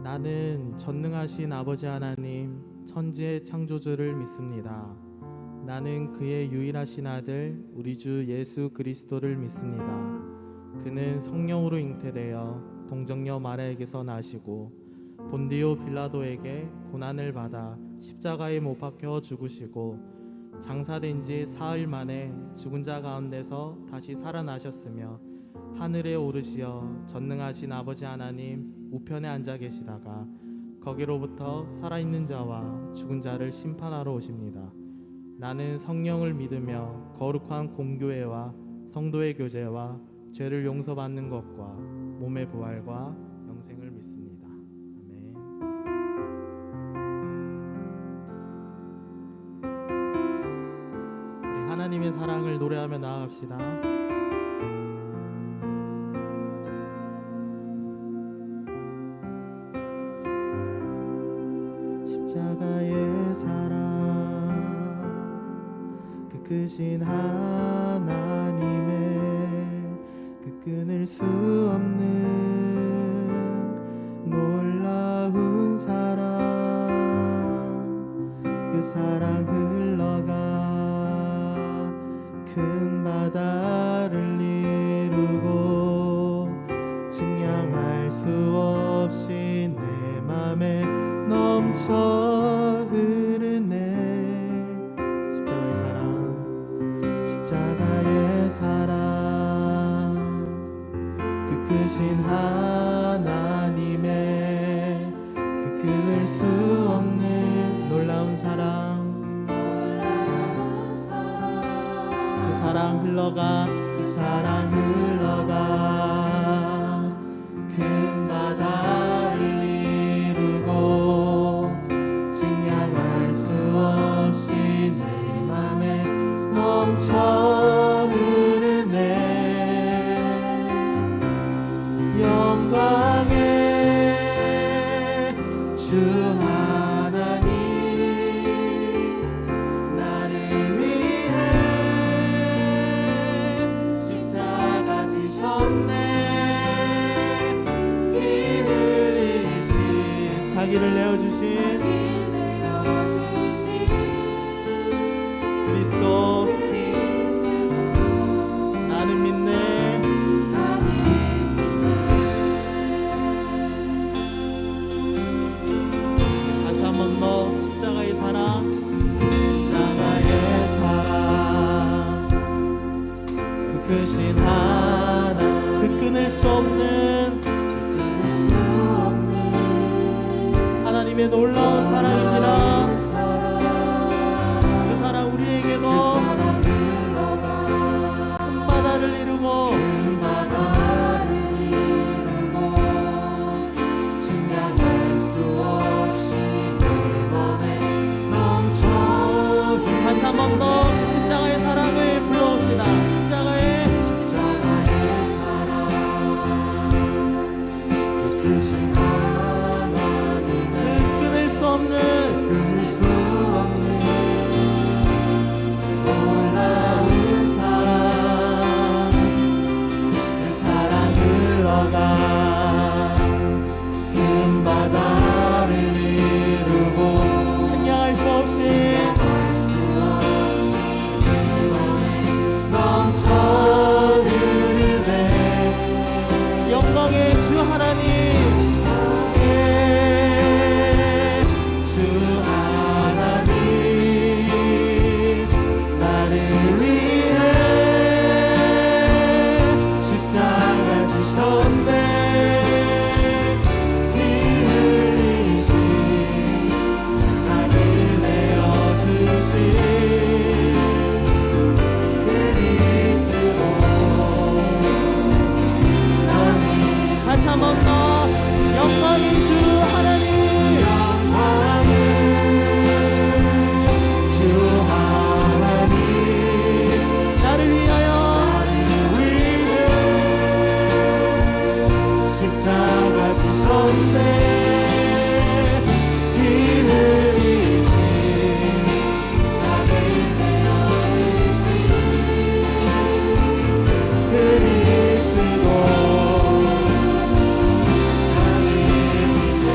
나는 전능하신 아버지 하나님, 천지의 창조주를 믿습니다. 나는 그의 유일하신 아들 우리 주 예수 그리스도를 믿습니다. 그는 성령으로 잉태되어 동정녀 마리아에게서 나시고 본디오 빌라도에게 고난을 받아 십자가에 못 박혀 죽으시고 장사된 지 사흘 만에 죽은 자 가운데서 다시 살아나셨으며 하늘에 오르시어 전능하신 아버지 하나님 우편에 앉아 계시다가 거기로부터 살아있는 자와 죽은 자를 심판하러 오십니다. 나는 성령을 믿으며 거룩한 공교회와 성도의 교제와 죄를 용서받는 것과 몸의 부활과 영생을 믿습니다. 아멘. 우리 하나님의 사랑을 노래하며 나아갑시다. 십자가의 사랑, 그 크신 하나님의 그 끊을 수 없는 놀라운 사랑, 그 사랑 흘러가 큰 바다를 이루고 증량할 수 없이 내 맘에 넘쳐 흐르네. 십자가의 사랑, 십자가의 사랑, 그 크신 하나님의 그 끊을 수 없는 놀라운 사랑, 그 사랑 흘러가, 그 사랑 흘러가 큰 바다를 이루고 증량할 수 없이 내 맘에 넘쳐 흐르네. 영광의 주 하나님, 나를 위해 십자가 지셨네. 피 흘리신 자기를 내어주신 그리스도, 나는 믿네. 다시 한 번 더 십자가의 사랑, 십자가의 사랑, 그 크신 하나님, 그 끊을 수 없는 하나님의 놀라운 사랑입니다. 그 사랑 우리에게도 큰 바다를 이루고 증량할 수 없이 내 맘에 넘쳐. 다시 한 번 더 십자가의 사랑을 불러봅시다. 십자가의 사랑, 그 크신 하나님의 그 끊을 수 없는 끊을 수 없는 놀라운 사랑, 그 사랑 흘러가 큰 바다를 이루고 증량할 수 없이 넘쳐 흐르네. 영광의 주 하나님, 주 하나님, 나를 위해 십자가 지셨네. 피 흘리신 자기를 내어주신 그리스도, 다시 한 번 더 영광의 주 하나님, 주 하나님, 나를 위하여 십자가 지셨네. 피 흘리신 자기를 내어주신 그리스도, 나를 믿네.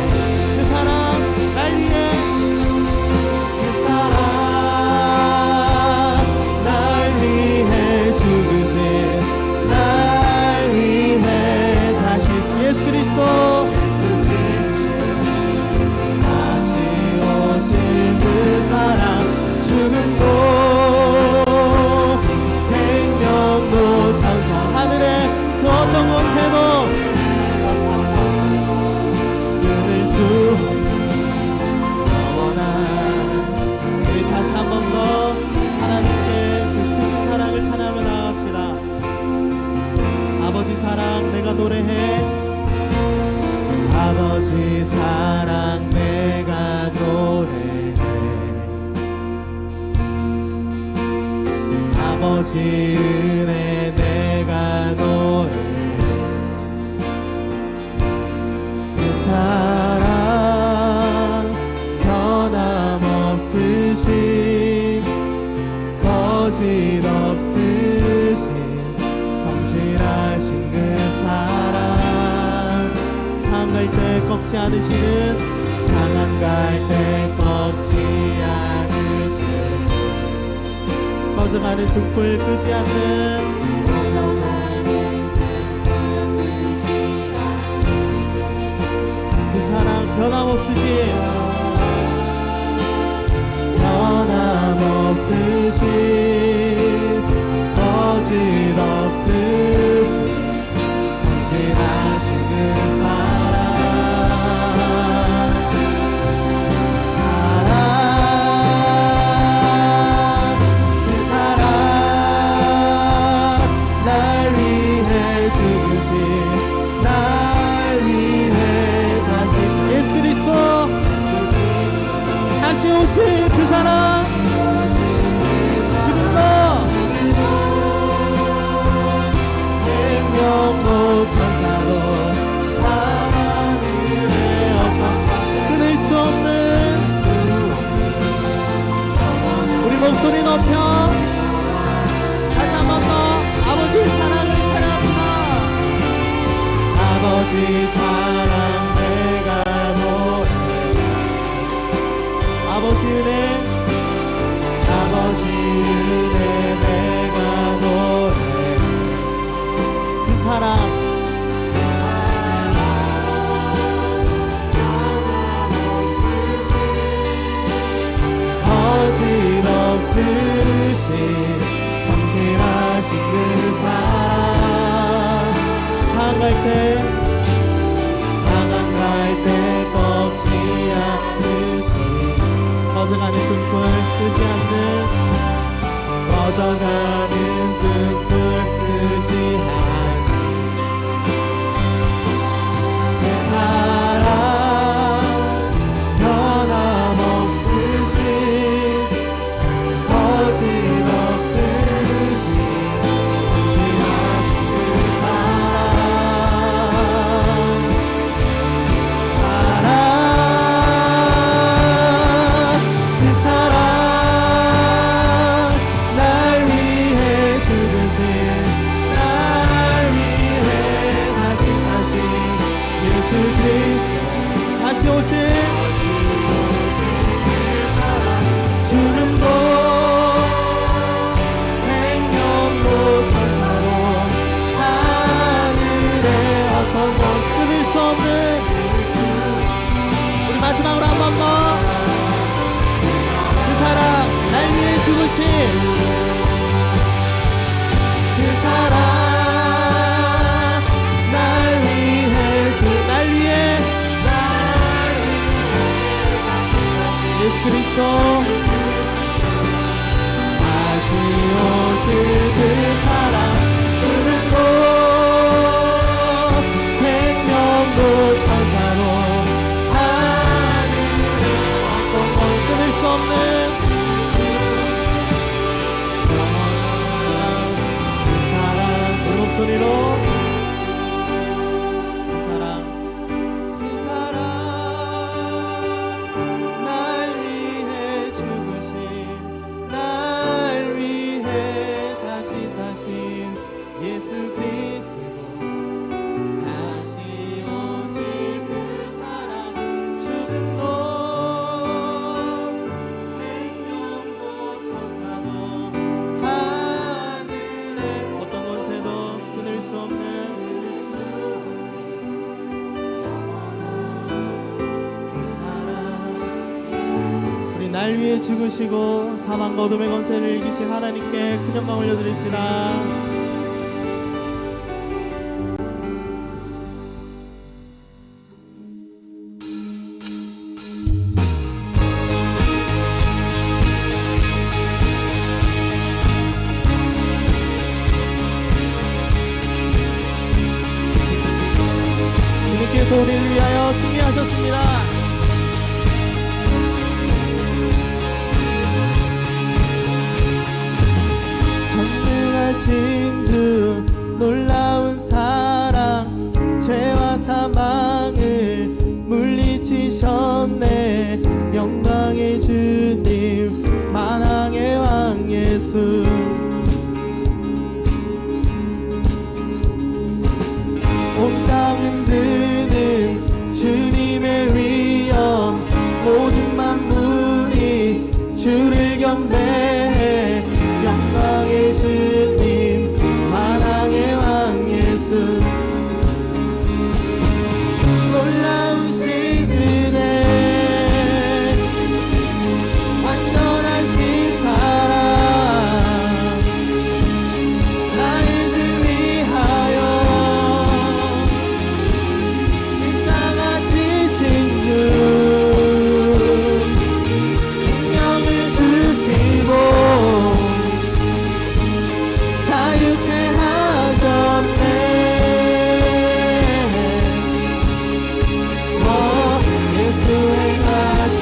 권세도 끊을 수 없는 영원한. 우리 다시 한 번 더 하나님께 그 크신 사랑을 찬양하며 나아갑시다. 아버지 사랑 내가 노래해. 아버지 사랑 내가 노래해. 아버지 은혜 내가 노래해. 그 사랑 변함없으신 거짓 없으신 성실하신 그 사랑. 상한 갈 때 꺾지 않으시는, 상한 갈 때 꺾지 않으시는, 꺼져가는 등불 끄지 않는 그 사랑 변함없으신, 변함없으신 거짓 없으신 성실하신 그 사랑. 사랑 그 사랑 날 위해 죽으신, 날 위해 다시 예수 그리스도 다시 오실 그 사랑. 지금도 생명도 천사도 하늘의 어떤 끊을 수 없는 우리 목소리 높여 다시 한 번 더 아버지의 사랑을 찬양합시다. 아버지 사랑 내가 노래해. 아버지 은혜, 아버지 은혜 내가 노래해. 그 사랑 거짓 없으신 성실하신 그 사랑. 상한 갈 때, 상한 갈 때 꺾지 않으신, 꺼져가는 등불 끄지 않는, 꺼져가는 등불 끄지 않는 그 사랑 변함없으신 거짓 없으신 성실하신 그 사랑. 사랑 그 사랑 날 위해 죽으신, 날 위해 다시 사신 예수 그리스도 다시 오실 죽음도 생명도 천사로 하늘의 어떤 곳 끊을 수 없는. 우리 마지막으로 한 번 더 그 사랑 날 위해 죽으신 그 사랑 날 위해 날 위해 예수 그리스도 다시 오실 그 사랑. 주님도 생명도 천사로 하늘의 어떤 걸 끊을 수 없는 그 사랑. 그 목소리로 그 사랑, 그 사랑 날 위해 죽으신, 날 위해 다시 사신 예수 그리스도 다시 오실 그 사랑. 죽음도 생명도 천사도 하늘의 어떤 권세도 끊을 수 없는 그 사랑. 우리 날 위해 죽으시고 사망과 어둠의 권세를 이기신 하나님께 큰 영광 올려드립시다. 십자가에서 우리를 위하여 승리하셨습니다. 전능하신 주 놀라운 사랑 죄와 사망을 물리치셨네. 영광의 주님 만왕의 왕 예수 온 땅 흔드는 주님의 위엄 모든 만물이 주를 경배해. 영광의 주님 만왕의 왕 예수 놀라우신 은혜 완전하신 사랑 나의 주 위하여 십자가 지신 주 생명을 주시고 자유케 하셨네. 예수 행하신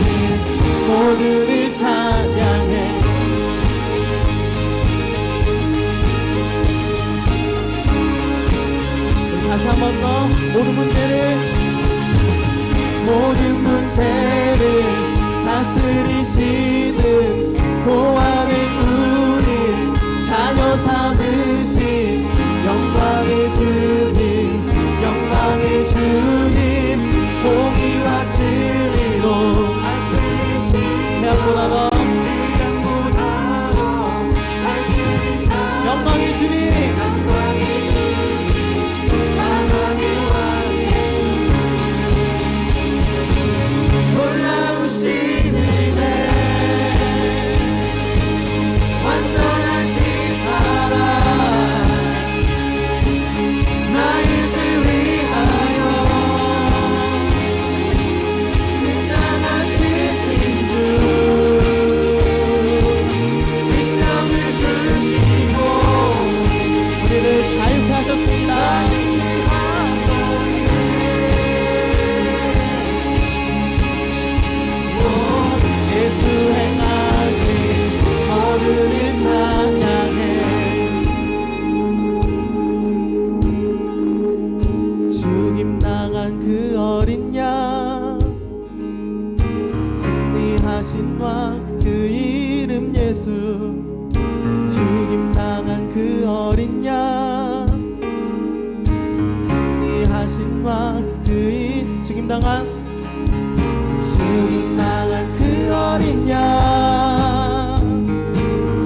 모두를 찬양해. 다시 한 번 더 모든 문제를 다스리시는 고아는 우릴 자녀 삼으신 영광의 주님 영광의 주님 공의와 진리로 태양보다 더 영광의 주님 놀라우신 은혜 완전하신 사랑 나의 주 위하여 십자가 지신 주 생명을 주시고 우리를 자유케 하셨습니다. 예수 행하신 모두를 찬양해. 죽임 당한 그 어린 양 승리하신 왕 그 이름 예수 죽임 당한 그 어린 양 승리하신 왕 그 죽임 당한 그 어린 양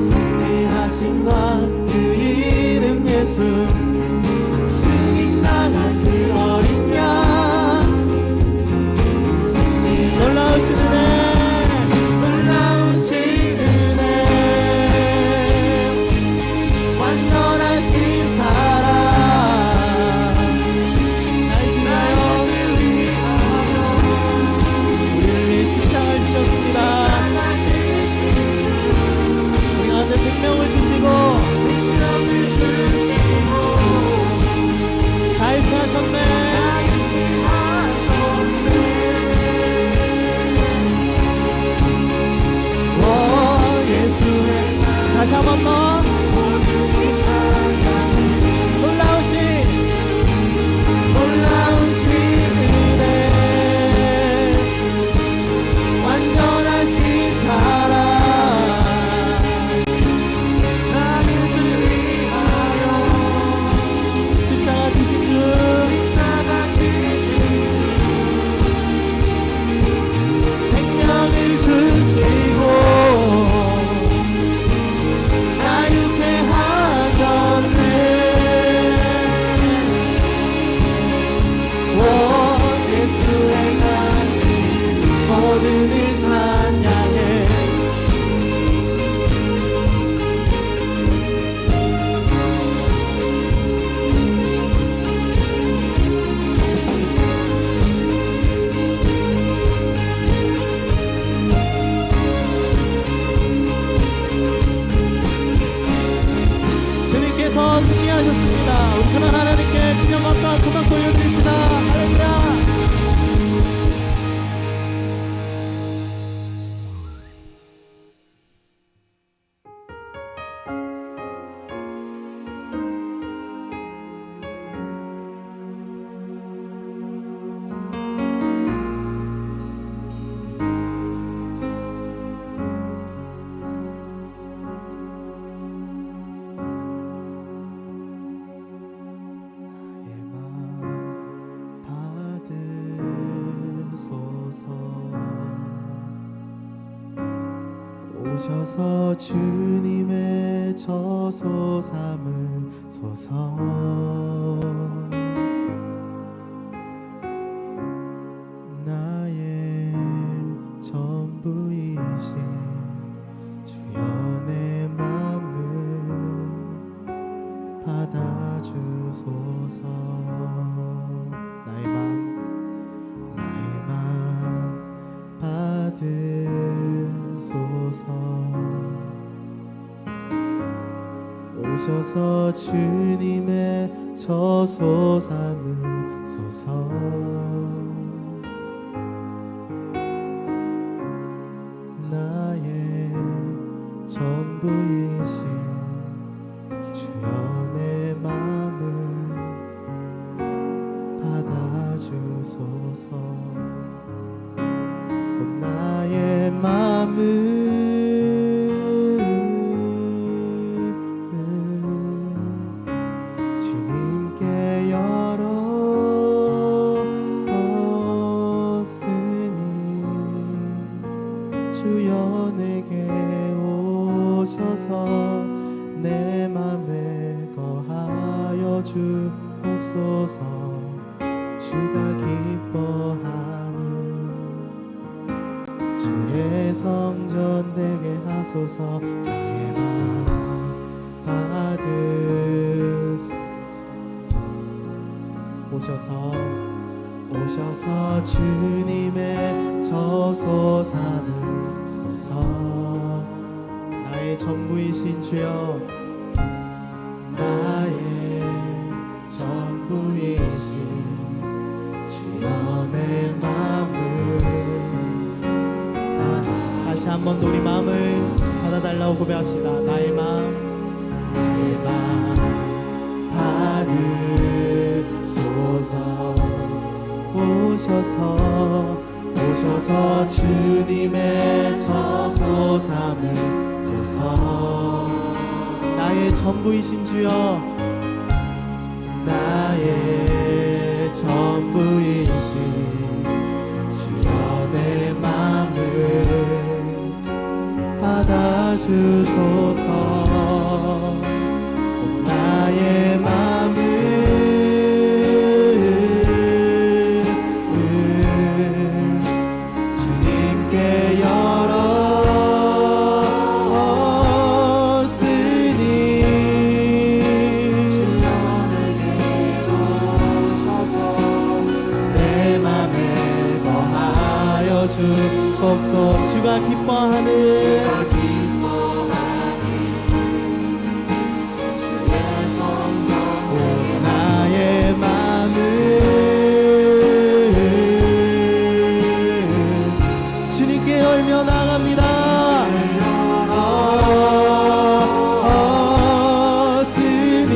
승리하신 왕 그 이름 예수 죽임당한 그 어린 양 승리 놀라우신 은혜 놀라우신 은혜 완전하신 사랑 날 지나요 오셔서 주님의 저소 삼으소서. 나의 전부이신 주여 내 맘을 받아주소서. 나의 맘 받으소서. 오셔서 주님의 저소 삼으소서. 나의 전부이신 주여 내 맘을 받아주소서. 나의 맘을 주님께 열었으니 주여 내게 오셔서 내 맘에 거하여 주옵소서. 주가 기뻐하는 주의 성전 되게 하소서. 나의 맘 받으소서. 오셔서 주님의 저소 삼으소서. 나의 전부이신 주여, 나의 전부이신 주여 내 맘을 다시 한 번 더 우리 마음을 받아달라고 고백합시다. 나의 마음 받으소서. 오셔서 주님의 저소 삼으소서. 나의 전부이신 주여, 나의 전부이신 주여 내 맘을 받아주소서. 나의 맘을 주님께 열었으니 주여 내게 오셔서 내 맘에 거하여 주옵소서. 주가 기뻐하는 주님께 열며 나갑니다. 열었으니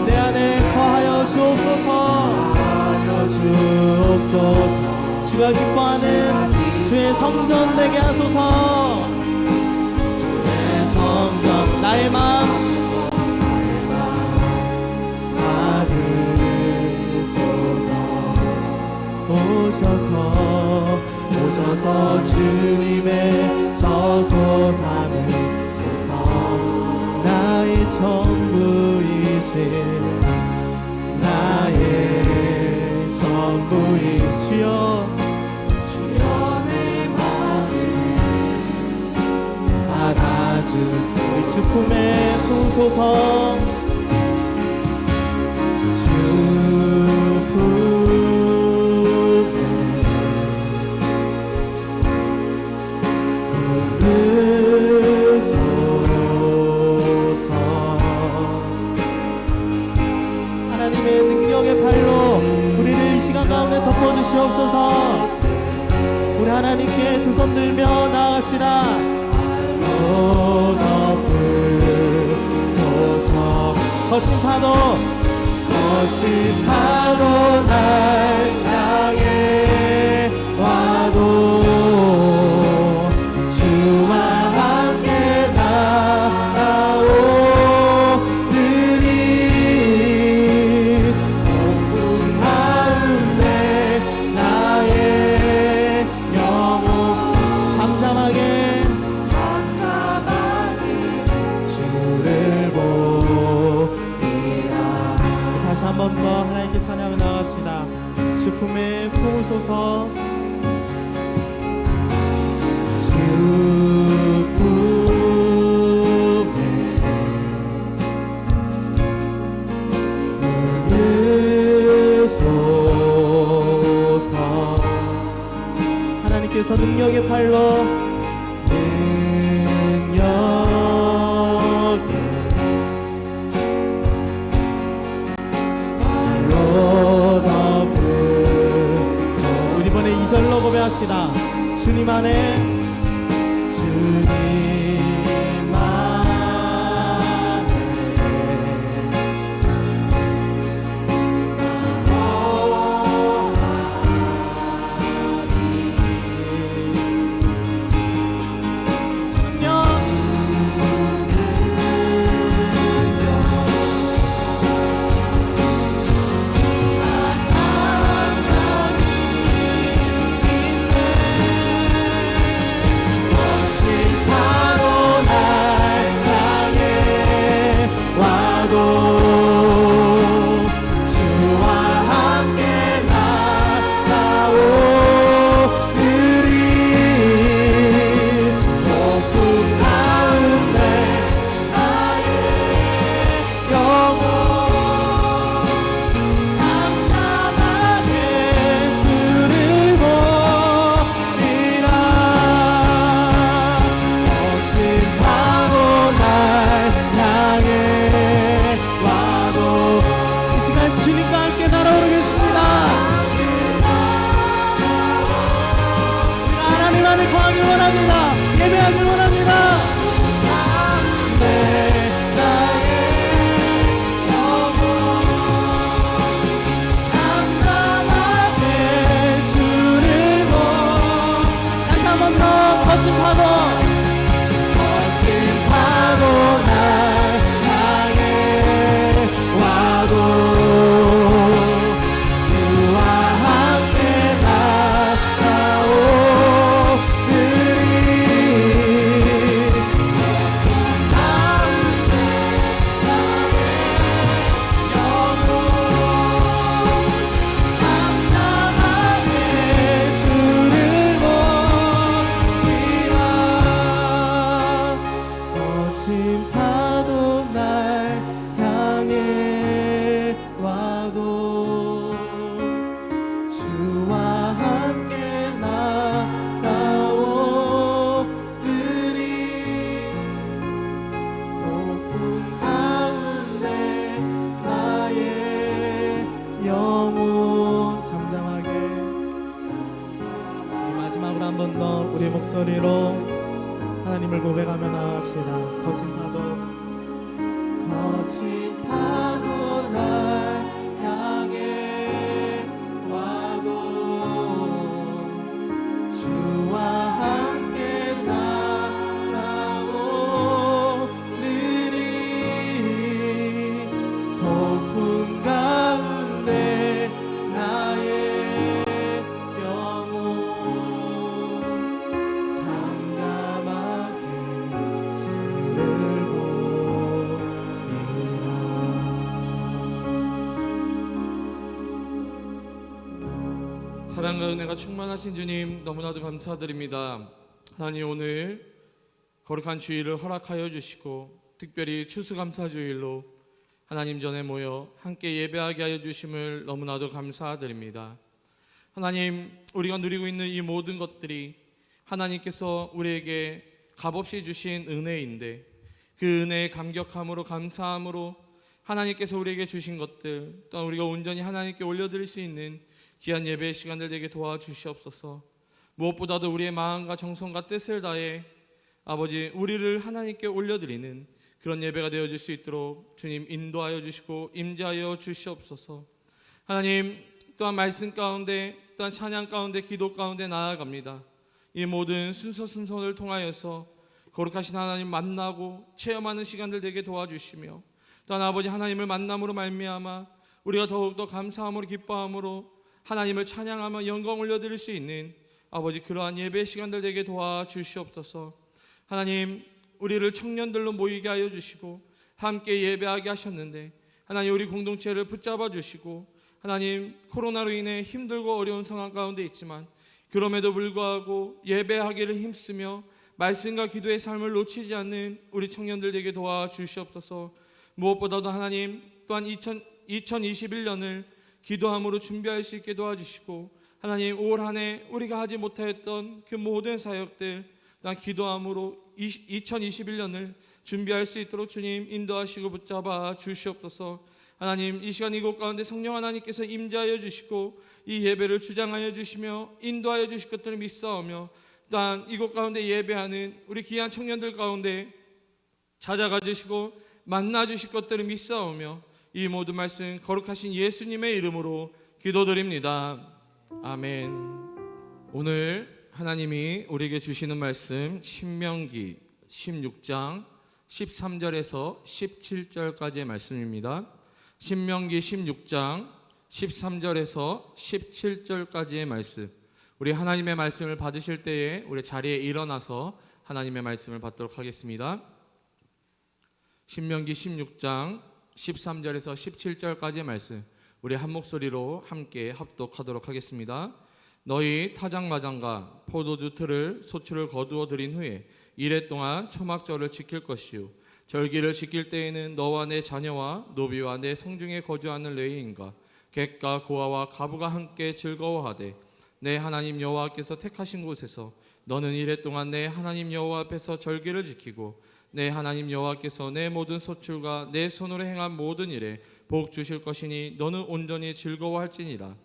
내 안에 거하여 주옵소서. 주가 기뻐하는 주의 성전 되게 하소서. 주의 성전 나의 마음 오셔서 주님의 저소 삼으소서. 나의 전부이신 나의 전부이신 주여 내 맘을 받아주소서. 주 품에 부소서. 주 품에 하나님의 능력의 팔로 우리를 이 시간 가운데 덮어주시옵소서. 우리 하나님께 두 손 들며 나아갑시다. 덮으소서. 거친 파도 날 향해 와도 주와 함께 나아오느니 높은 마음에 나의 품에 품으소서. 주 품에 품으소서. 하나님께서 능력의 팔로 우리 이번에 2절로 고백합시다. 주님 안에 주님 안에 거하길 원합니다. 예배하길 원합니다. 나의 영혼 담담하게 주를 보. 다시 한 번 더 거친 파도 날 향해 와도 주와 함께 나아오리니 가운데 나의 영혼 담담하게 주를 보리라. 거친 파도 날 향해 와도 주와 함께 날아오르리. 폭풍 가운데 나의 영혼 잠잠하게. 이 마지막으로 한 번 더 우리 목소리로 하나님을 고백하며 나갑시다. 거친 파도 날 향해 와도 주와 함께 날아오르리. 폭풍 가운데 나의 영혼 잠잠하게 주를 사랑과 은혜가 충만하신 주님 너무나도 감사드립니다. 하나님 오늘 거룩한 주일을 허락하여 주시고 특별히 추수감사주일로 하나님 전에 모여 함께 예배하게 하여 주심을 너무나도 감사드립니다. 하나님 우리가 누리고 있는 이 모든 것들이 하나님께서 우리에게 값없이 주신 은혜인데 그 은혜에 감격함으로 감사함으로 하나님께서 우리에게 주신 것들 또한 우리가 온전히 하나님께 올려드릴 수 있는 귀한 예배의 시간들 되게 도와주시옵소서. 무엇보다도 우리의 마음과 정성과 뜻을 다해 아버지 우리를 하나님께 올려드리는 그런 예배가 되어질 수 있도록 주님 인도하여 주시고 임재하여 주시옵소서. 하나님 또한 말씀 가운데 또한 찬양 가운데 기도 가운데 나아갑니다. 이 모든 순서를 통하여서 거룩하신 하나님 만나고 체험하는 시간들 되게 도와주시며 또한 아버지 하나님을 만남으로 말미암아 우리가 더욱더 감사함으로 기뻐함으로 하나님을 찬양하며 영광 올려드릴 수 있는 아버지 그러한 예배 시간들 되게 도와주시옵소서. 하나님 우리를 청년들로 모이게 하여 주시고 함께 예배하게 하셨는데 하나님 우리 공동체를 붙잡아 주시고 하나님 코로나로 인해 힘들고 어려운 상황 가운데 있지만 그럼에도 불구하고 예배하기를 힘쓰며 말씀과 기도의 삶을 놓치지 않는 우리 청년들에게 도와주시옵소서. 무엇보다도 하나님 또한 2021년을 기도함으로 준비할 수 있게 도와주시고 하나님 올 한 해 우리가 하지 못했던 그 모든 사역들 또한 기도함으로 2021년을 준비할 수 있도록 주님 인도하시고 붙잡아 주시옵소서. 하나님 이 시간 이곳 가운데 성령 하나님께서 임재하여 주시고 이 예배를 주장하여 주시며 인도하여 주실 것들을 믿사오며 또한 이곳 가운데 예배하는 우리 귀한 청년들 가운데 찾아가 주시고 만나 주실 것들을 믿사오며 이 모든 말씀 거룩하신 예수님의 이름으로 기도드립니다. 아멘. 오늘 하나님이 우리에게 주시는 말씀 신명기 16장 13절에서 17절까지의 말씀입니다. 신명기 16장 13절에서 17절까지의 말씀, 우리 하나님의 말씀을 받으실 때에 우리 자리에 일어나서 하나님의 말씀을 받도록 하겠습니다. 신명기 16장 13절에서 17절까지의 말씀, 우리 한 목소리로 함께 합독하도록 하겠습니다. 너희 타작마당과 포도주 틀을 소출을 거두어 들인 후에 이래 동안 초막절을 지킬 것이요 절기를 지킬 때에는 너와 내 자녀와 노비와 내 성중에 거주하는 레위인과 객과 고아와 가부가 함께 즐거워하되 내 하나님 여호와께서 택하신 곳에서 너는 이래 동안 내 하나님 여호와 앞에서 절기를 지키고 내 하나님 여호와께서 내 모든 소출과 내 손으로 행한 모든 일에 복 주실 것이니 너는 온전히 즐거워할지니라.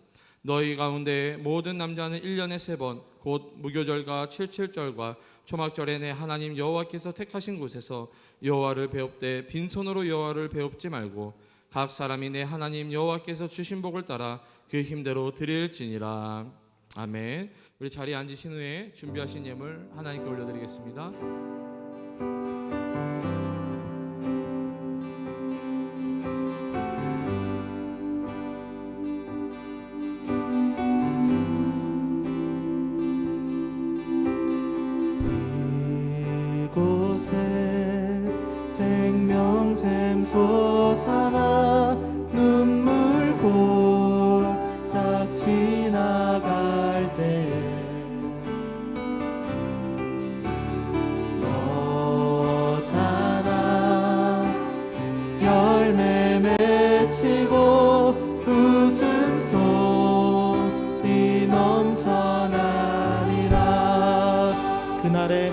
너희 가운데 모든 남자는 1년에 3번 곧 무교절과 칠칠절과 초막절에 내 하나님 여호와께서 택하신 곳에서 여호와를 배웁되 빈손으로 여호와를 배웁지 말고 각 사람이 내 하나님 여호와께서 주신 복을 따라 그 힘대로 드릴지니라. 아멘. 우리 자리에 앉으신 후에 준비하신 예물 하나님께 올려드리겠습니다. 이곳에 생명샘 솟아나 눈물 골짝 지나갈 때에 너잖아 열매 맺히고 웃음소리 넘쳐나리라. 그날에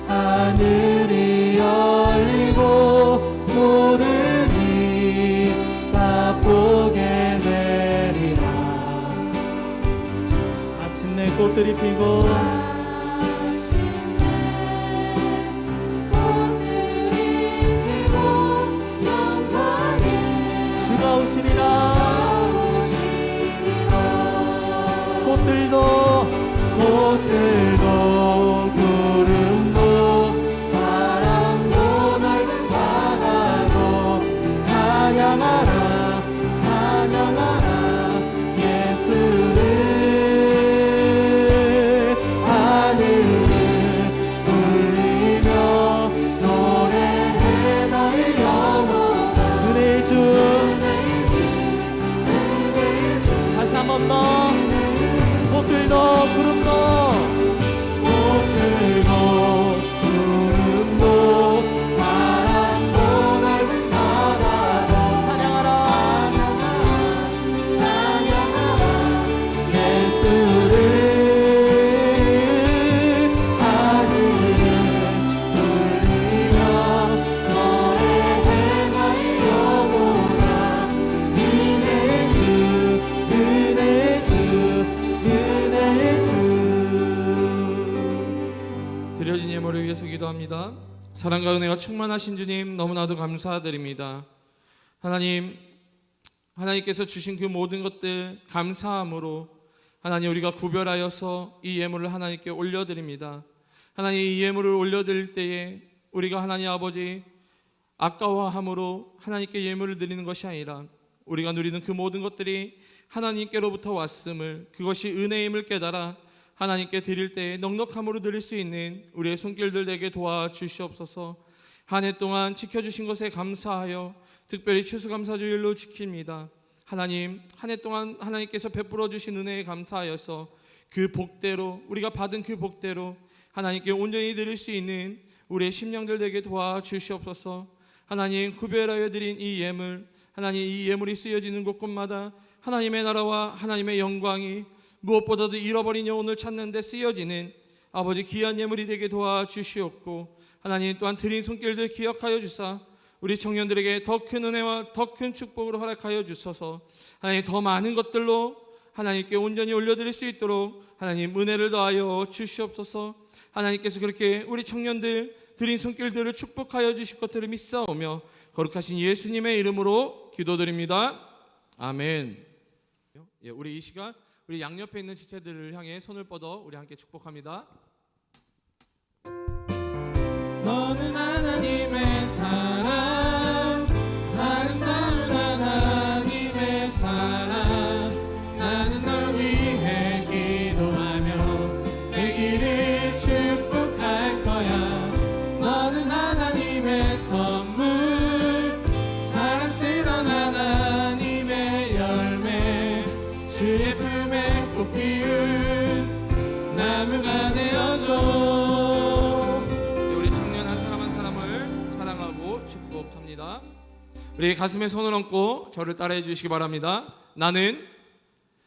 하늘이 열리고 모든 이 다 보게 되리라. 마침내 꽃들이 피고 주가 오시리라. 꽃들도 구름도 바람도 넓은 바다도 찬양하라 찬양하라 예수를. 하늘을 울리며 노래해 나의 영혼 은혜의 주. 다시 한 번 더. 꽃들도 구름도 바람도 넓은 바다도 찬양하라 예수를. 하늘을 울리며 노래해 나의 영혼아 은혜의 주 은혜의 주 은혜의 주. 드려진 예물을 위해서 기도합니다. 사랑과 은혜가 충만하신 주님 너무나도 감사드립니다. 하나님께서 주신 그 모든 것들 감사함으로 하나님 우리가 구별하여서 이 예물을 하나님께 올려드립니다. 하나님 이 예물을 올려드릴 때에 우리가 하나님 아버지 아까워함으로 하나님께 예물을 드리는 것이 아니라 우리가 누리는 그 모든 것들이 하나님께로부터 왔음을, 그것이 은혜임을 깨달아 하나님께 드릴 때에 넉넉함으로 드릴 수 있는 우리의 손길들 되게 도와주시옵소서. 한 해 동안 지켜주신 것에 감사하여 특별히 추수감사주일로 지킵니다. 하나님, 한 해 동안 하나님께서 베풀어 주신 은혜에 감사하여서 그 복대로, 우리가 받은 그 복대로 하나님께 온전히 드릴 수 있는 우리의 심령들 되게 도와주시옵소서. 하나님, 구별하여 드린 이 예물, 하나님, 이 예물이 쓰여지는 곳곳마다 하나님의 나라와 하나님의 영광이 무엇보다도 잃어버린 영혼을 찾는 데 쓰여지는 아버지 귀한 예물이 되게 도와주시옵고, 하나님 또한 드린 손길들 기억하여 주사 우리 청년들에게 더 큰 은혜와 더 큰 축복으로 허락하여 주셔서 하나님 더 많은 것들로 하나님께 온전히 올려드릴 수 있도록 하나님 은혜를 더하여 주시옵소서. 하나님께서 그렇게 우리 청년들 드린 손길들을 축복하여 주실 것들을 믿사오며 거룩하신 예수님의 이름으로 기도드립니다. 아멘. 우리 이 시간 우리 양옆에 있는 지체들을 향해 손을 뻗어 우리 함께 축복합니다. 너는 하나님의 사랑, 아름다운 하나님의 사랑. 나는 널 위해 기도하며 내 길을 축복할 거야. 너는 하나님의 선물, 사랑스러운 하나님의 열매, 주의 품에 꽃 피운 나무가 되어줘. 축복합니다. 우리 가슴에 손을 얹고 저를 따라해 주시기 바랍니다. 나는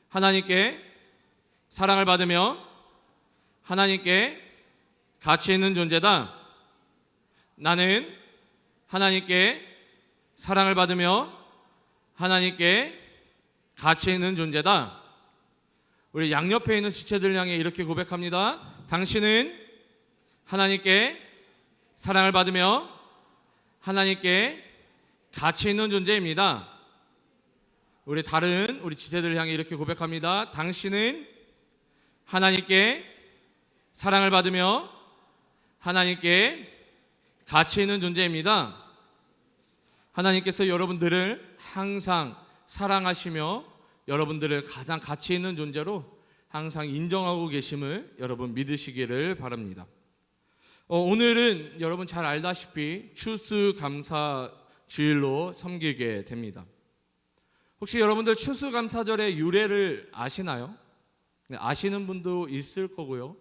하나님께 사랑을 받으며 하나님께 가치 있는 존재다. 나는 하나님께 사랑을 받으며 하나님께 가치 있는 존재다. 우리 양옆에 있는 지체들 향해 이렇게 고백합니다. 당신은 하나님께 사랑을 받으며 하나님께 가치 있는 존재입니다. 우리 다른 우리 지체들을 향해 이렇게 고백합니다. 당신은 하나님께 사랑을 받으며 하나님께 가치 있는 존재입니다. 하나님께서 여러분들을 항상 사랑하시며 여러분들을 가장 가치 있는 존재로 항상 인정하고 계심을 여러분 믿으시기를 바랍니다. 오늘은 여러분 잘 알다시피 추수감사주일로 섬기게 됩니다. 혹시 여러분들 추수감사절의 유래를 아시나요? 아시는 분도 있을 거고요.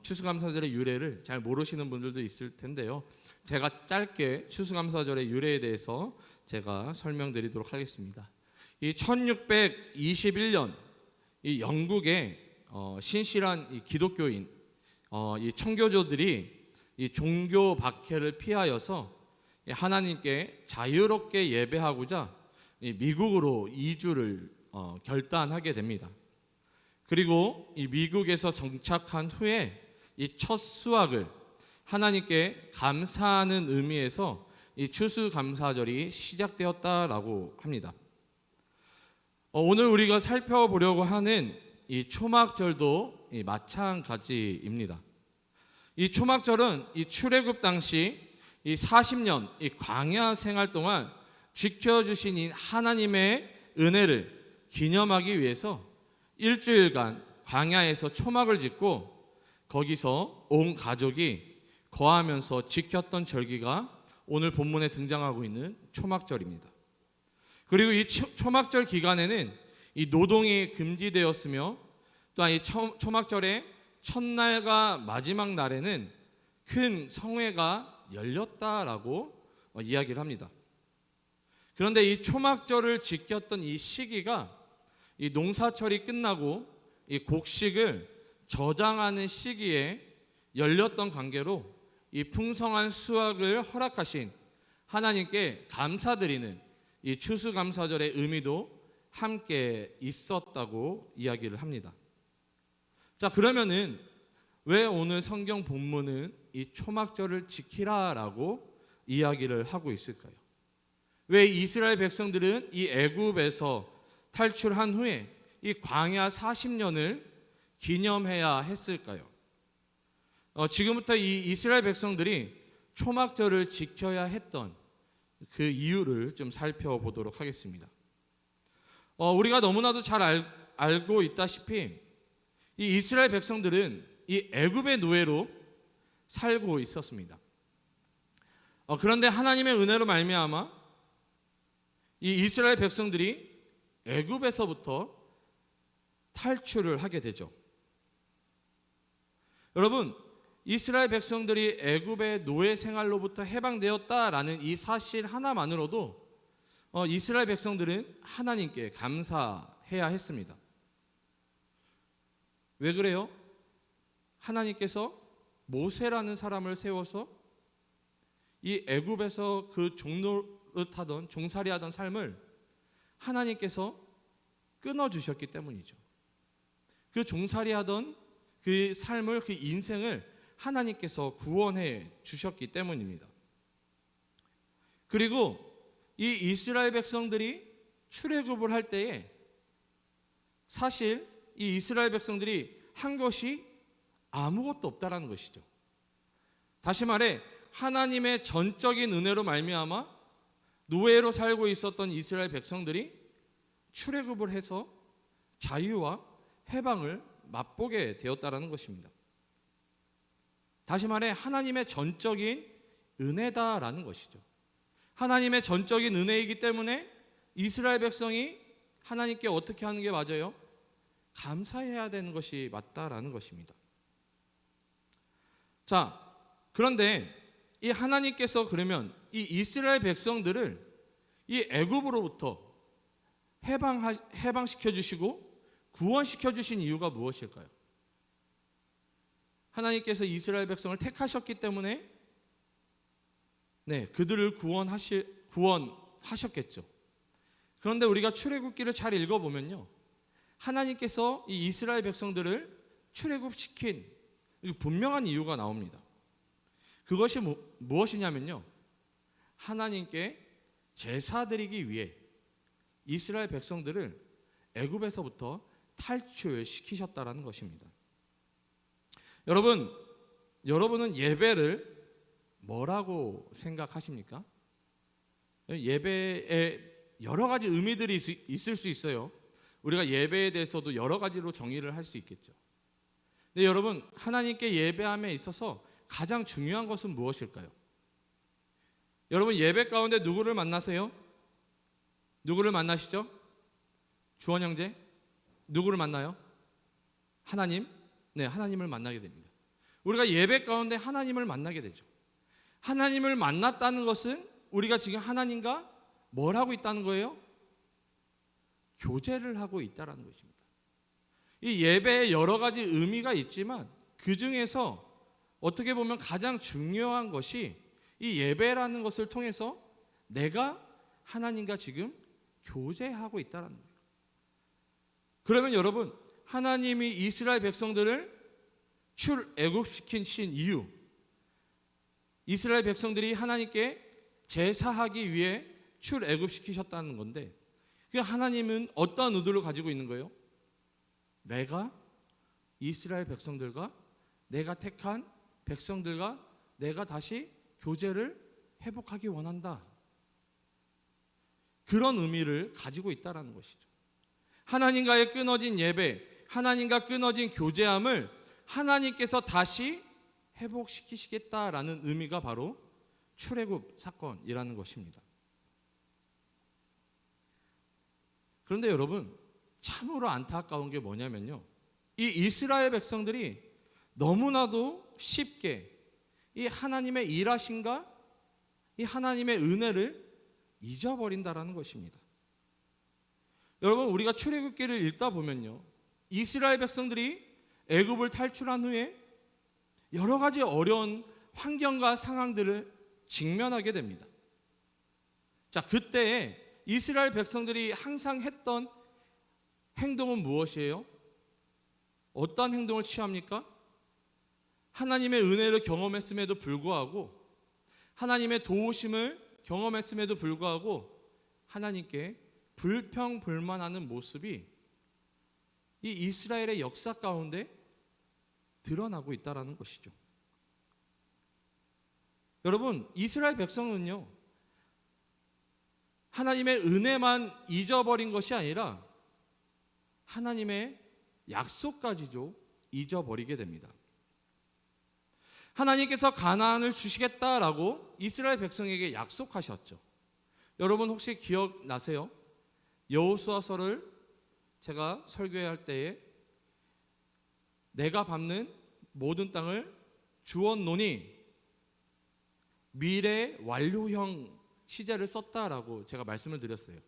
추수감사절의 유래를 잘 모르시는 분들도 있을 텐데요. 제가 짧게 추수감사절의 유래에 대해서 제가 설명드리도록 하겠습니다. 이 1621년 이 영국의 신실한 이 기독교인 이 청교도들이 이 종교 박해를 피하여서 하나님께 자유롭게 예배하고자 미국으로 이주를 결단하게 됩니다. 그리고 이 미국에서 정착한 후에 이 첫 수확을 하나님께 감사하는 의미에서 이 추수감사절이 시작되었다라고 합니다. 오늘 우리가 살펴보려고 하는 이 초막절도 마찬가지입니다. 이 초막절은 이 출애굽 당시 이 40년 이 광야 생활 동안 지켜주신 이 하나님의 은혜를 기념하기 위해서 일주일간 광야에서 초막을 짓고 거기서 온 가족이 거하면서 지켰던 절기가 오늘 본문에 등장하고 있는 초막절입니다. 그리고 이 초막절 기간에는 이 노동이 금지되었으며 또한 이 초막절의 첫날과 마지막 날에는 큰 성회가 열렸다라고 이야기를 합니다. 그런데 이 초막절을 지켰던 이 시기가 이 농사철이 끝나고 이 곡식을 저장하는 시기에 열렸던 관계로 이 풍성한 수확을 허락하신 하나님께 감사드리는 이 추수감사절의 의미도 함께 있었다고 이야기를 합니다. 자, 그러면은 왜 오늘 성경 본문은 이 초막절을 지키라라고 이야기를 하고 있을까요? 왜 이스라엘 백성들은 이 애굽에서 탈출한 후에 이 광야 40년을 기념해야 했을까요? 지금부터 이 이스라엘 백성들이 초막절을 지켜야 했던 그 이유를 좀 살펴보도록 하겠습니다. 우리가 너무나도 잘 알고 있다시피 이 이스라엘 백성들은 이 애굽의 노예로 살고 있었습니다. 그런데 하나님의 은혜로 말미암아 이 이스라엘 백성들이 애굽에서부터 탈출을 하게 되죠. 여러분, 이스라엘 백성들이 애굽의 노예 생활로부터 해방되었다라는 이 사실 하나만으로도 이스라엘 백성들은 하나님께 감사해야 했습니다. 왜 그래요? 하나님께서 모세라는 사람을 세워서 이 애굽에서 그 종노릇하던 종살이하던 삶을 하나님께서 끊어주셨기 때문이죠. 그 종살이하던 그 삶을, 그 인생을 하나님께서 구원해 주셨기 때문입니다. 그리고 이 이스라엘 백성들이 출애굽을 할 때에 사실 이 이스라엘 백성들이 한 것이 아무것도 없다라는 것이죠. 다시 말해 하나님의 전적인 은혜로 말미암아 노예로 살고 있었던 이스라엘 백성들이 출애굽을 해서 자유와 해방을 맛보게 되었다라는 것입니다. 다시 말해 하나님의 전적인 은혜다라는 것이죠. 하나님의 전적인 은혜이기 때문에 이스라엘 백성이 하나님께 어떻게 하는 게 맞아요? 감사해야 되는 것이 맞다라는 것입니다. 자, 그런데 이 하나님께서 그러면 이 이스라엘 백성들을 이 애굽으로부터 해방시켜 주시고 구원시켜 주신 이유가 무엇일까요? 하나님께서 이스라엘 백성을 택하셨기 때문에 그들을 구원하셨겠죠. 그런데 우리가 출애굽기를 잘 읽어보면요, 하나님께서 이 이스라엘 백성들을 출애굽시킨 분명한 이유가 나옵니다. 그것이 무엇이냐면요, 하나님께 제사드리기 위해 이스라엘 백성들을 애굽에서부터 탈출시키셨다라는 것입니다. 여러분은 예배를 뭐라고 생각하십니까? 예배에 여러 가지 의미들이 있을 수 있어요. 우리가 예배에 대해서도 여러 가지로 정의를 할 수 있겠죠. 근데 여러분, 하나님께 예배함에 있어서 가장 중요한 것은 무엇일까요? 여러분, 예배 가운데 누구를 만나세요? 누구를 만나시죠? 주원 형제? 누구를 만나요? 하나님? 네, 하나님을 만나게 됩니다. 우리가 예배 가운데 하나님을 만나게 되죠. 하나님을 만났다는 것은 우리가 지금 하나님과 뭘 하고 있다는 거예요? 교제를 하고 있다는 것입니다. 이 예배에 여러 가지 의미가 있지만 그 중에서 어떻게 보면 가장 중요한 것이 이 예배라는 것을 통해서 내가 하나님과 지금 교제하고 있다는 거예요. 그러면 여러분, 하나님이 이스라엘 백성들을 출애굽시키신 이유, 이스라엘 백성들이 하나님께 제사하기 위해 출애굽시키셨다는 건데, 그 하나님은 어떤 의도를 가지고 있는 거예요? 내가 이스라엘 백성들과, 내가 택한 백성들과 내가 다시 교제를 회복하기 원한다. 그런 의미를 가지고 있다는 것이죠. 하나님과의 끊어진 예배, 하나님과 끊어진 교제함을 하나님께서 다시 회복시키시겠다라는 의미가 바로 출애굽 사건이라는 것입니다. 그런데 여러분, 참으로 안타까운 게 뭐냐면요, 이 이스라엘 백성들이 너무나도 쉽게 이 하나님의 일하심과 이 하나님의 은혜를 잊어버린다라는 것입니다. 여러분, 우리가 출애굽기를 읽다 보면요, 이스라엘 백성들이 애굽을 탈출한 후에 여러 가지 어려운 환경과 상황들을 직면하게 됩니다. 자, 그때에 이스라엘 백성들이 항상 했던 행동은 무엇이에요? 어떤 행동을 취합니까? 하나님의 은혜를 경험했음에도 불구하고, 하나님의 도우심을 경험했음에도 불구하고 하나님께 불평불만하는 모습이 이 이스라엘의 역사 가운데 드러나고 있다는 것이죠. 여러분, 이스라엘 백성은요, 하나님의 은혜만 잊어버린 것이 아니라 하나님의 약속까지도 잊어버리게 됩니다. 하나님께서 가나안을 주시겠다라고 이스라엘 백성에게 약속하셨죠. 여러분 혹시 기억나세요? 여호수아서를 제가 설교할 때에 내가 밟는 모든 땅을 주었노니 미래 완료형 시제를 썼다라고 제가 말씀을 드렸어요.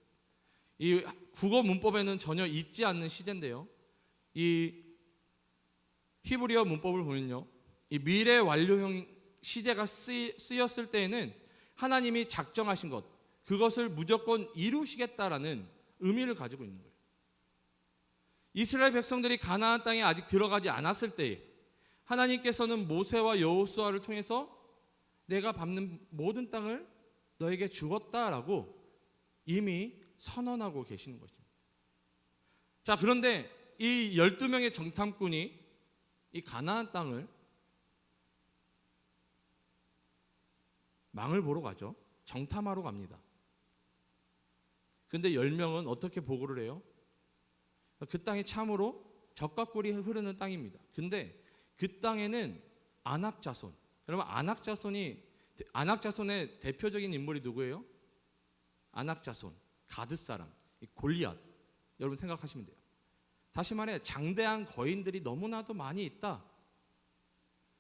이 국어 문법에는 전혀 있지 않는 시제인데요. 이 히브리어 문법을 보면요, 이 미래 완료형 시제가 쓰였을 때에는 하나님이 작정하신 것, 그것을 무조건 이루시겠다라는 의미를 가지고 있는 거예요. 이스라엘 백성들이 가나안 땅에 아직 들어가지 않았을 때에 하나님께서는 모세와 여호수아를 통해서 내가 밟는 모든 땅을 너에게 주었다라고 이미 선언하고 계시는 것입니다. 자, 그런데 이 12명의 정탐꾼이 이 가나안 땅을 망을 보러 가죠. 정탐하러 갑니다. 근데 10명은 어떻게 보고를 해요? 그 땅이 참으로 젖과 꿀이 흐르는 땅입니다. 근데 그 땅에는 아낙 자손, 여러분 아낙 자손의 대표적인 인물이 누구예요? 아낙 자손, 가드 사람, 골리앗. 여러분 생각하시면 돼요. 다시 말해 장대한 거인들이 너무나도 많이 있다.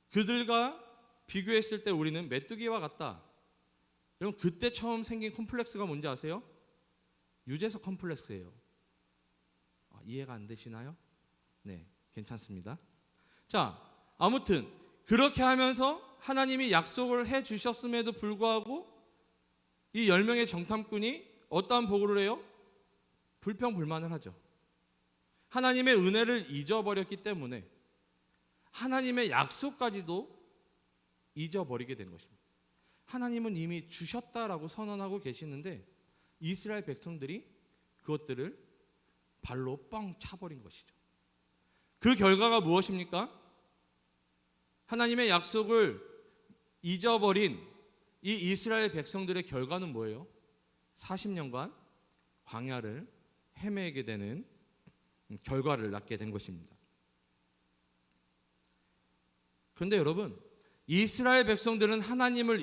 그들과 비교했을 때 우리는 메뚜기와 같다. 여러분 그때 처음 생긴 컴플렉스가 뭔지 아세요? 유재석 컴플렉스예요. 이해가 안 되시나요? 네, 괜찮습니다. 자, 아무튼 그렇게 하면서 하나님이 약속을 해 주셨음에도 불구하고 이 10명의 정탐꾼이 어떠한 보고를 해요? 불평불만을 하죠. 하나님의 은혜를 잊어버렸기 때문에 하나님의 약속까지도 잊어버리게 된 것입니다. 하나님은 이미 주셨다라고 선언하고 계시는데 이스라엘 백성들이 그것들을 발로 뻥 차버린 것이죠. 그 결과가 무엇입니까? 하나님의 약속을 잊어버린 이 이스라엘 백성들의 결과는 뭐예요? 40년간 광야를 헤매게 되는 결과를 낳게 된 것입니다. 그런데 여러분, 이스라엘 백성들은 하나님을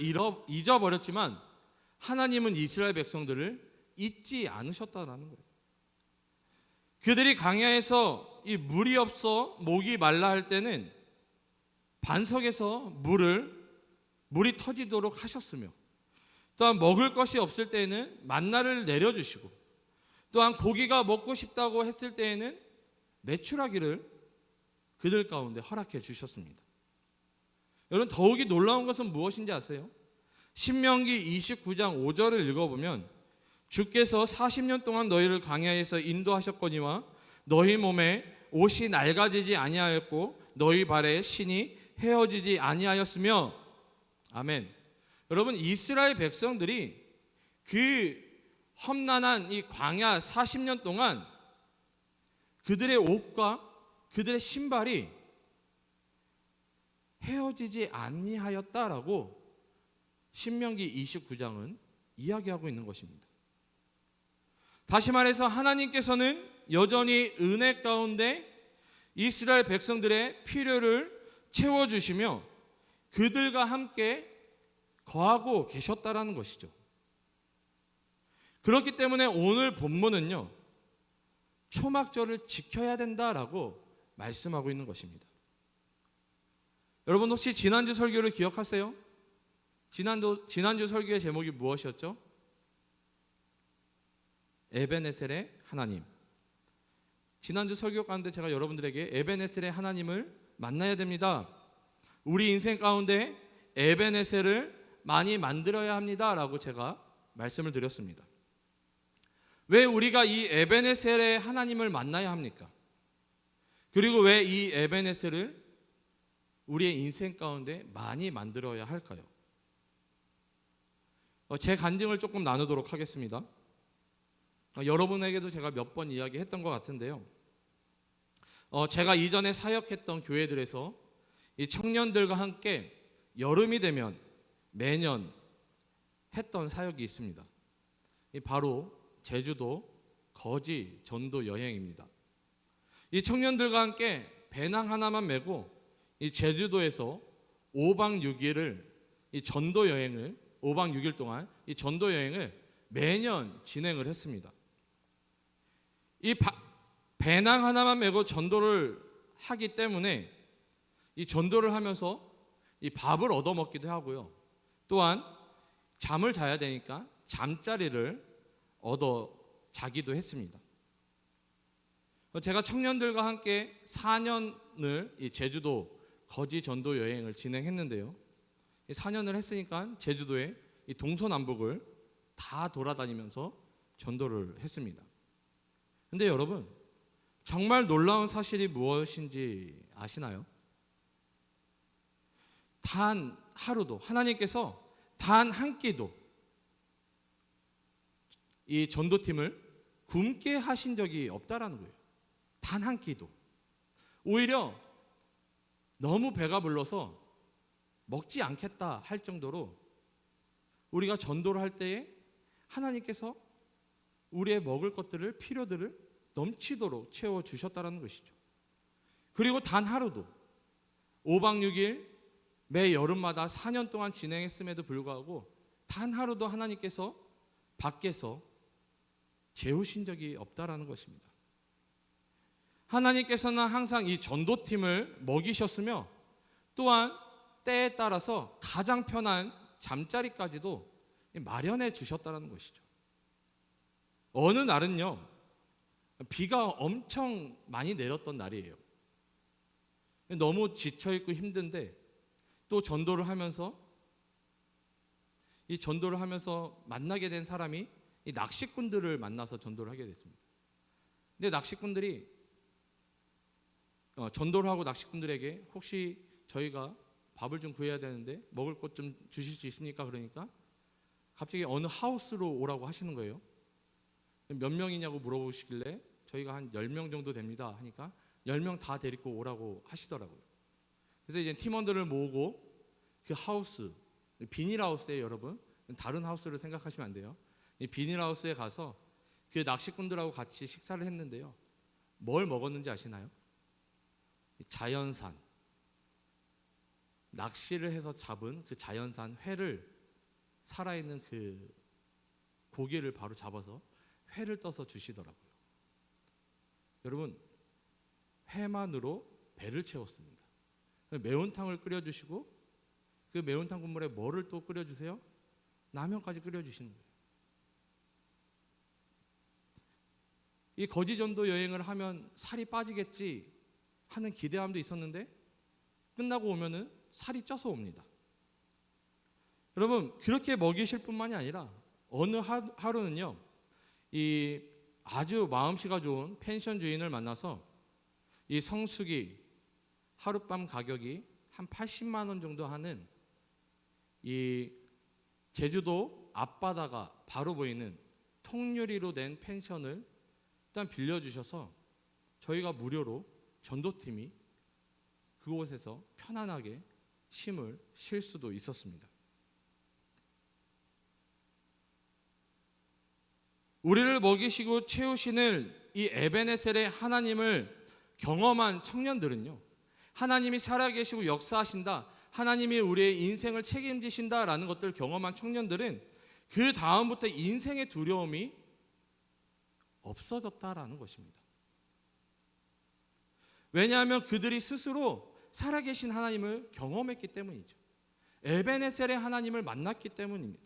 잊어버렸지만 하나님은 이스라엘 백성들을 잊지 않으셨다는 거예요. 그들이 광야에서 이 물이 없어 목이 말라 할 때는 반석에서 물이 터지도록 하셨으며, 또한 먹을 것이 없을 때에는 만나를 내려주시고, 또한 고기가 먹고 싶다고 했을 때에는 메추라기를 그들 가운데 허락해 주셨습니다. 여러분 더욱이 놀라운 것은 무엇인지 아세요? 신명기 29장 5절을 읽어보면 주께서 40년 동안 너희를 광야에서 인도하셨거니와 너희 몸에 옷이 낡아지지 아니하였고 너희 발에 신이 헤어지지 아니하였으며. 아멘. 여러분 이스라엘 백성들이 그 험난한 이 광야 40년 동안 그들의 옷과 그들의 신발이 헤어지지 아니하였다라고 신명기 29장은 이야기하고 있는 것입니다. 다시 말해서 하나님께서는 여전히 은혜 가운데 이스라엘 백성들의 필요를 채워주시며 그들과 함께 거하고 계셨다라는 것이죠. 그렇기 때문에 오늘 본문은요, 초막절을 지켜야 된다라고 말씀하고 있는 것입니다. 여러분 혹시 지난주 설교를 기억하세요? 지난주 설교의 제목이 무엇이었죠? 에베네셀의 하나님. 지난주 설교 가운데 제가 여러분들에게 에베네셀의 하나님을 만나야 됩니다. 우리 인생 가운데 에베네셀을 많이 만들어야 합니다라고 제가 말씀을 드렸습니다. 왜 우리가 이 에베네셀의 하나님을 만나야 합니까? 그리고 왜 이 에베네셀을 우리의 인생 가운데 많이 만들어야 할까요? 제 간증을 조금 나누도록 하겠습니다. 여러분에게도 제가 몇 번 이야기했던 것 같은데요. 제가 이전에 사역했던 교회들에서 이 청년들과 함께 여름이 되면 매년 했던 사역이 있습니다. 바로 제주도 거지 전도 여행입니다. 이 청년들과 함께 배낭 하나만 메고 이 제주도에서 5박 6일을 이 전도 여행을 5박 6일 동안 이 전도 여행을 매년 진행을 했습니다. 이 배낭 하나만 메고 전도를 하기 때문에 이 전도를 하면서 이 밥을 얻어 먹기도 하고요. 또한 잠을 자야 되니까 잠자리를 얻어 자기도 했습니다. 제가 청년들과 함께 4년을 이 제주도 거지 전도 여행을 진행했는데요. 4년을 했으니까 제주도의 이 동서남북을 다 돌아다니면서 전도를 했습니다. 근데 여러분, 정말 놀라운 사실이 무엇인지 아시나요? 단 하루도, 하나님께서 단 한 끼도 이 전도팀을 굶게 하신 적이 없다라는 거예요. 단 한 끼도. 오히려 너무 배가 불러서 먹지 않겠다 할 정도로 우리가 전도를 할 때에 하나님께서 우리의 먹을 것들을, 필요들을 넘치도록 채워주셨다는 것이죠. 그리고 단 하루도 5박 6일 매 여름마다 4년 동안 진행했음에도 불구하고 단 하루도 하나님께서 밖에서 재우신 적이 없다라는 것입니다. 하나님께서는 항상 이 전도팀을 먹이셨으며 또한 때에 따라서 가장 편한 잠자리까지도 마련해 주셨다는 것이죠. 어느 날은요, 비가 엄청 많이 내렸던 날이에요. 너무 지쳐있고 힘든데 또 전도를 하면서 만나게 된 사람이 이 낚시꾼들을 만나서 전도를 하게 됐습니다. 근데 낚시꾼들이 전도를 하고 낚시꾼들에게 혹시 저희가 밥을 좀 구해야 되는데 먹을 것 좀 주실 수 있습니까? 그러니까 갑자기 어느 하우스로 오라고 하시는 거예요. 몇 명이냐고 물어보시길래 저희가 한 10명 정도 됩니다 하니까 10명 다 데리고 오라고 하시더라고요. 그래서 이제 팀원들을 모으고 그 하우스, 비닐하우스에 여러분, 다른 하우스를 생각하시면 안 돼요. 이 비닐하우스에 가서 그 낚시꾼들하고 같이 식사를 했는데요. 뭘 먹었는지 아시나요? 자연산, 낚시를 해서 잡은 그 자연산 회를, 살아있는 그 고기를 바로 잡아서 회를 떠서 주시더라고요. 여러분, 회만으로 배를 채웠습니다. 매운탕을 끓여주시고 그 매운탕 국물에 뭐를 또 끓여주세요? 라면까지 끓여주시는 거예요. 이 거지전도 여행을 하면 살이 빠지겠지 하는 기대함도 있었는데 끝나고 오면은 살이 쪄서 옵니다. 여러분, 그렇게 먹이실 뿐만이 아니라 어느 하루는요, 이 아주 마음씨가 좋은 펜션 주인을 만나서 이 성수기 하룻밤 가격이 한 80만 원 정도 하는 이 제주도 앞바다가 바로 보이는 통유리로 된 펜션을 일단 빌려주셔서 저희가 무료로 전도팀이 그곳에서 편안하게 쉼을 쉴 수도 있었습니다. 우리를 먹이시고 채우시는 이 에베네셀의 하나님을 경험한 청년들은요, 하나님이 살아계시고 역사하신다, 하나님이 우리의 인생을 책임지신다라는 것들을 경험한 청년들은 그 다음부터 인생의 두려움이 없어졌다라는 것입니다. 왜냐하면 그들이 스스로 살아계신 하나님을 경험했기 때문이죠. 에베네셀의 하나님을 만났기 때문입니다.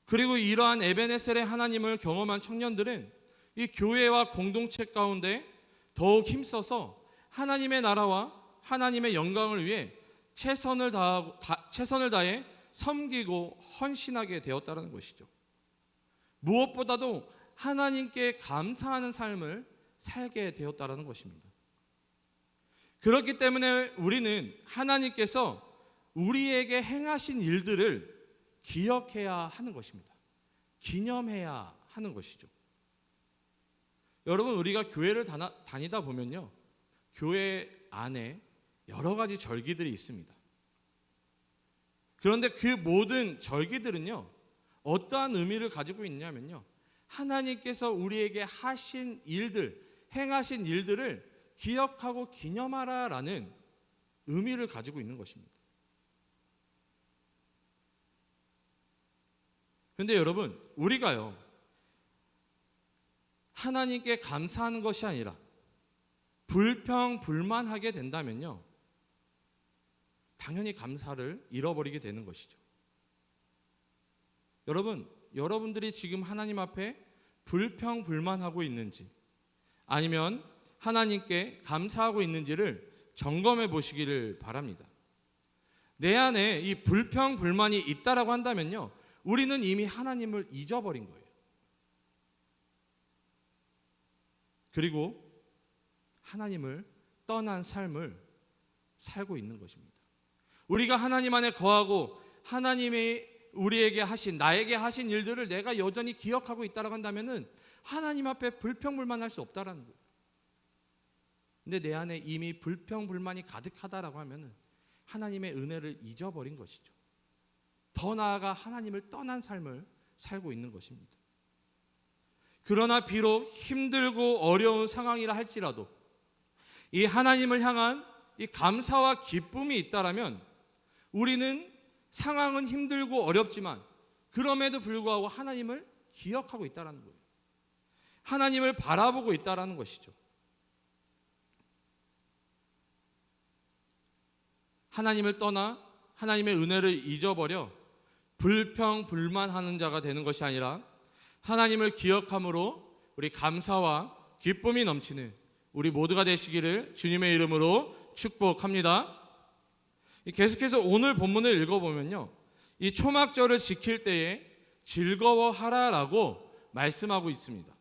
그리고 이러한 에베네셀의 하나님을 경험한 청년들은 이 교회와 공동체 가운데 더욱 힘써서 하나님의 나라와 하나님의 영광을 위해 최선을 다해 섬기고 헌신하게 되었다는 것이죠. 무엇보다도 하나님께 감사하는 삶을 살게 되었다는 것입니다. 그렇기 때문에 우리는 하나님께서 우리에게 행하신 일들을 기억해야 하는 것입니다. 기념해야 하는 것이죠. 여러분, 우리가 교회를 다니다 보면요, 교회 안에 여러 가지 절기들이 있습니다. 그런데 그 모든 절기들은요, 어떠한 의미를 가지고 있냐면요, 하나님께서 우리에게 하신 일들, 행하신 일들을 기억하고 기념하라라는 의미를 가지고 있는 것입니다. 그런데 여러분, 우리가요, 하나님께 감사하는 것이 아니라 불평불만하게 된다면요, 당연히 감사를 잃어버리게 되는 것이죠. 여러분들이 지금 하나님 앞에 불평불만하고 있는지, 아니면 하나님께 감사하고 있는지를 점검해 보시기를 바랍니다. 내 안에 이 불평불만이 있다라고 한다면요, 우리는 이미 하나님을 잊어버린 거예요. 그리고 하나님을 떠난 삶을 살고 있는 것입니다. 우리가 하나님 안에 거하고 하나님이 우리에게 하신, 나에게 하신 일들을 내가 여전히 기억하고 있다라고 한다면은 하나님 앞에 불평불만할 수 없다라는 거예요. 근데 내 안에 이미 불평불만이 가득하다라고 하면은 하나님의 은혜를 잊어버린 것이죠. 더 나아가 하나님을 떠난 삶을 살고 있는 것입니다. 그러나 비록 힘들고 어려운 상황이라 할지라도 이 하나님을 향한 이 감사와 기쁨이 있다라면 우리는 상황은 힘들고 어렵지만 그럼에도 불구하고 하나님을 기억하고 있다라는 거예요. 하나님을 바라보고 있다라는 것이죠. 하나님을 떠나 하나님의 은혜를 잊어버려 불평불만하는 자가 되는 것이 아니라 하나님을 기억함으로 우리 감사와 기쁨이 넘치는 우리 모두가 되시기를 주님의 이름으로 축복합니다. 계속해서 오늘 본문을 읽어보면요, 이 초막절을 지킬 때에 즐거워하라라고 말씀하고 있습니다.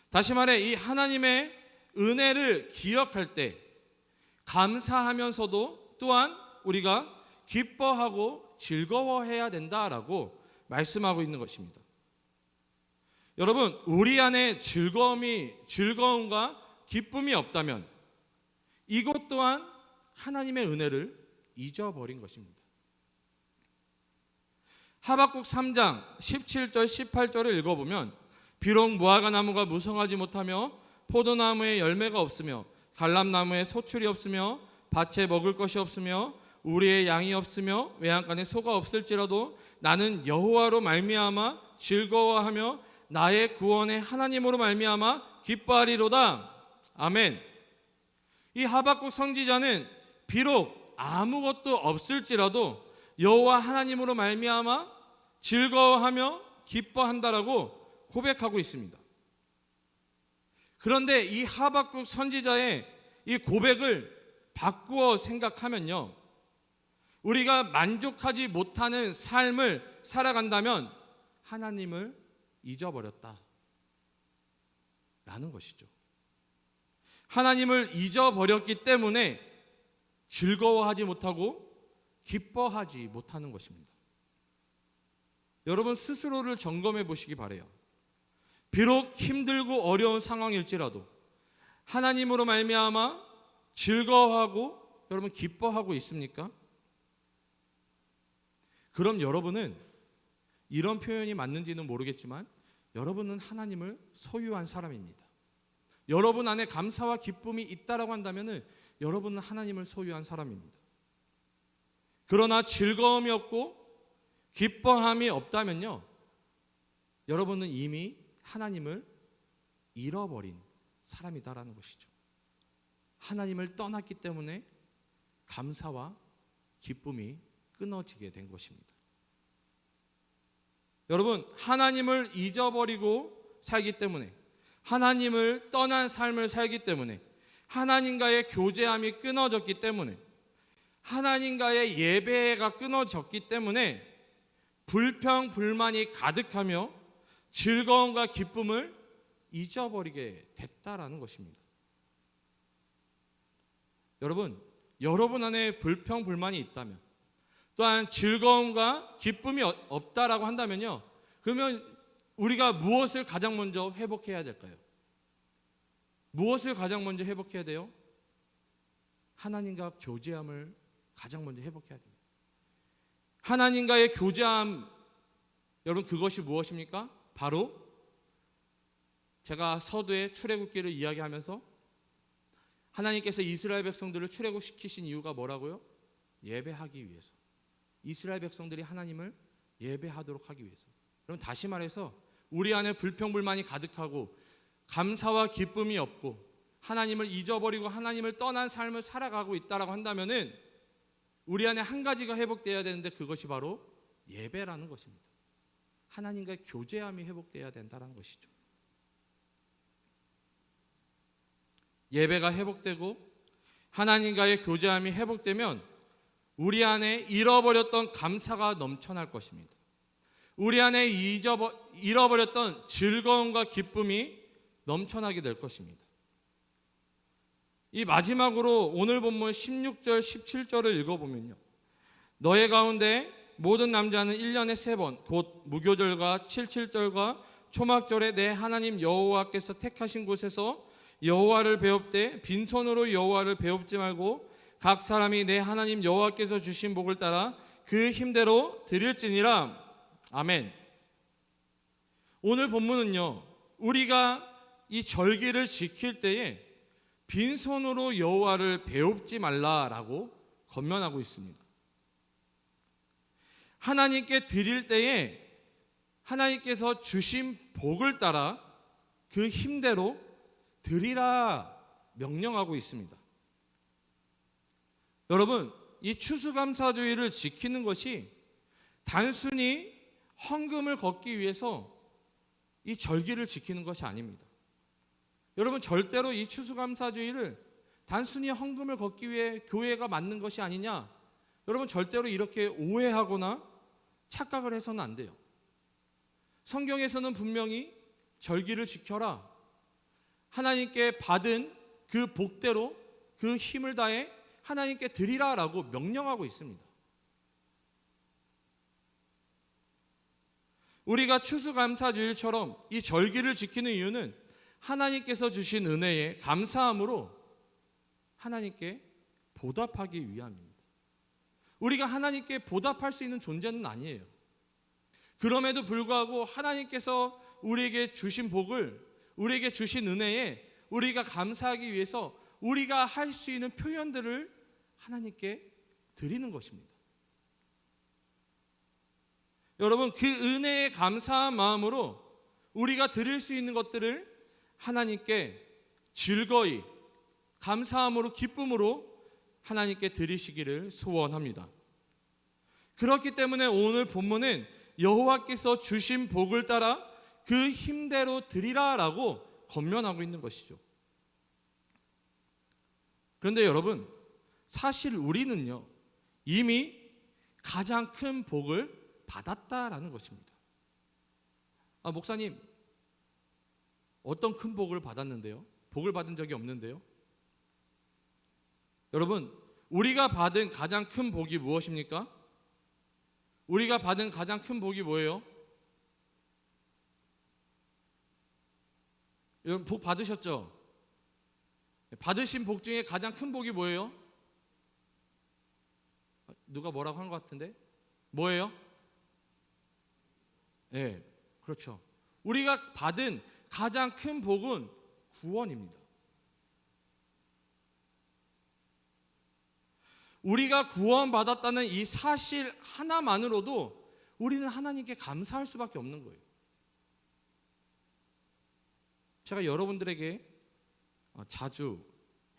다시 말해 이 하나님의 은혜를 기억할 때 감사하면서도 또한 우리가 기뻐하고 즐거워해야 된다라고 말씀하고 있는 것입니다. 여러분, 우리 안에 즐거움과 기쁨이 없다면 이것 또한 하나님의 은혜를 잊어버린 것입니다. 하박국 3장 17절 18절을 읽어보면 비록 무화과나무가 무성하지 못하며 포도나무에 열매가 없으며 갈람나무에 소출이 없으며 밭에 먹을 것이 없으며 우리의 양이 없으며 외양간에 소가 없을지라도 나는 여호와로 말미암아 즐거워하며 나의 구원의 하나님으로 말미암아 기뻐하리로다. 아멘. 이 하박국 선지자는 비록 아무것도 없을지라도 여호와 하나님으로 말미암아 즐거워하며 기뻐한다라고 고백하고 있습니다. 그런데 이 하박국 선지자의 이 고백을 바꾸어 생각하면요, 우리가 만족하지 못하는 삶을 살아간다면 하나님을 잊어버렸다 라는 것이죠. 하나님을 잊어버렸기 때문에 즐거워하지 못하고 기뻐하지 못하는 것입니다. 여러분 스스로를 점검해 보시기 바라요. 비록 힘들고 어려운 상황일지라도 하나님으로 말미암아 즐거워하고 여러분 기뻐하고 있습니까? 그럼 여러분은 이런 표현이 맞는지는 모르겠지만 여러분은 하나님을 소유한 사람입니다. 여러분 안에 감사와 기쁨이 있다라고 한다면 여러분은 하나님을 소유한 사람입니다. 그러나 즐거움이 없고 기뻐함이 없다면요, 여러분은 이미 하나님을 잃어버린 사람이다라는 것이죠. 하나님을 떠났기 때문에 감사와 기쁨이 끊어지게 된 것입니다. 여러분, 하나님을 잊어버리고 살기 때문에, 하나님을 떠난 삶을 살기 때문에, 하나님과의 교제함이 끊어졌기 때문에, 하나님과의 예배가 끊어졌기 때문에 불평불만이 가득하며 즐거움과 기쁨을 잊어버리게 됐다라는 것입니다. 여러분 안에 불평불만이 있다면, 또한 즐거움과 기쁨이 없다라고 한다면요, 그러면 우리가 무엇을 가장 먼저 회복해야 될까요? 무엇을 가장 먼저 회복해야 돼요? 하나님과 교제함을 가장 먼저 회복해야 됩니다. 하나님과의 교제함, 여러분 그것이 무엇입니까? 바로 제가 서두에 출애굽기를 이야기하면서 하나님께서 이스라엘 백성들을 출애굽시키신 이유가 뭐라고요? 예배하기 위해서. 이스라엘 백성들이 하나님을 예배하도록 하기 위해서. 그럼 다시 말해서 우리 안에 불평불만이 가득하고 감사와 기쁨이 없고 하나님을 잊어버리고 하나님을 떠난 삶을 살아가고 있다라고 한다면은 우리 안에 한 가지가 회복되어야 되는데 그것이 바로 예배라는 것입니다. 하나님과의 교제함이 회복되어야 된다는 것이죠. 예배가 회복되고 하나님과의 교제함이 회복되면 우리 안에 잃어버렸던 감사가 넘쳐날 것입니다. 우리 안에 잃어버렸던 즐거움과 기쁨이 넘쳐나게 될 것입니다. 이 마지막으로 오늘 본문 16절 17절을 읽어보면요, 너의 가운데 모든 남자는 1년에 3번 곧 무교절과 77절과 초막절에 내 하나님 여호와께서 택하신 곳에서 여호와를 배웁되 빈손으로 여호와를 배웁지 말고 각 사람이 내 하나님 여호와께서 주신 복을 따라 그 힘대로 드릴지니라. 아멘. 오늘 본문은요, 우리가 이 절기를 지킬 때에 빈손으로 여호와를 배웁지 말라라고 권면하고 있습니다. 하나님께 드릴 때에 하나님께서 주신 복을 따라 그 힘대로 드리라 명령하고 있습니다. 여러분, 이 추수감사주의를 지키는 것이 단순히 헌금을 걷기 위해서 이 절기를 지키는 것이 아닙니다. 여러분, 절대로 이 추수감사주의를 단순히 헌금을 걷기 위해 교회가 만든 것이 아니냐, 여러분 절대로 이렇게 오해하거나 착각을 해서는 안 돼요. 성경에서는 분명히 절기를 지켜라, 하나님께 받은 그 복대로 그 힘을 다해 하나님께 드리라라고 명령하고 있습니다. 우리가 추수감사주일처럼 이 절기를 지키는 이유는 하나님께서 주신 은혜에 감사함으로 하나님께 보답하기 위함입니다. 우리가 하나님께 보답할 수 있는 존재는 아니에요. 그럼에도 불구하고 하나님께서 우리에게 주신 복을, 우리에게 주신 은혜에 우리가 감사하기 위해서 우리가 할 수 있는 표현들을 하나님께 드리는 것입니다. 여러분, 그 은혜에 감사한 마음으로 우리가 드릴 수 있는 것들을 하나님께 즐거이 감사함으로 기쁨으로 하나님께 드리시기를 소원합니다. 그렇기 때문에 오늘 본문은 여호와께서 주신 복을 따라 그 힘대로 드리라라고 권면하고 있는 것이죠. 그런데 여러분, 사실 우리는요, 이미 가장 큰 복을 받았다라는 것입니다. 목사님, 어떤 큰 복을 받았는데요? 복을 받은 적이 없는데요? 여러분, 우리가 받은 가장 큰 복이 무엇입니까? 우리가 받은 가장 큰 복이 뭐예요? 여러분, 복 받으셨죠? 받으신 복 중에 가장 큰 복이 뭐예요? 누가 뭐라고 한 것 같은데? 뭐예요? 네, 그렇죠. 우리가 받은 가장 큰 복은 구원입니다. 우리가 구원받았다는 이 사실 하나만으로도 우리는 하나님께 감사할 수밖에 없는 거예요. 제가 여러분들에게 자주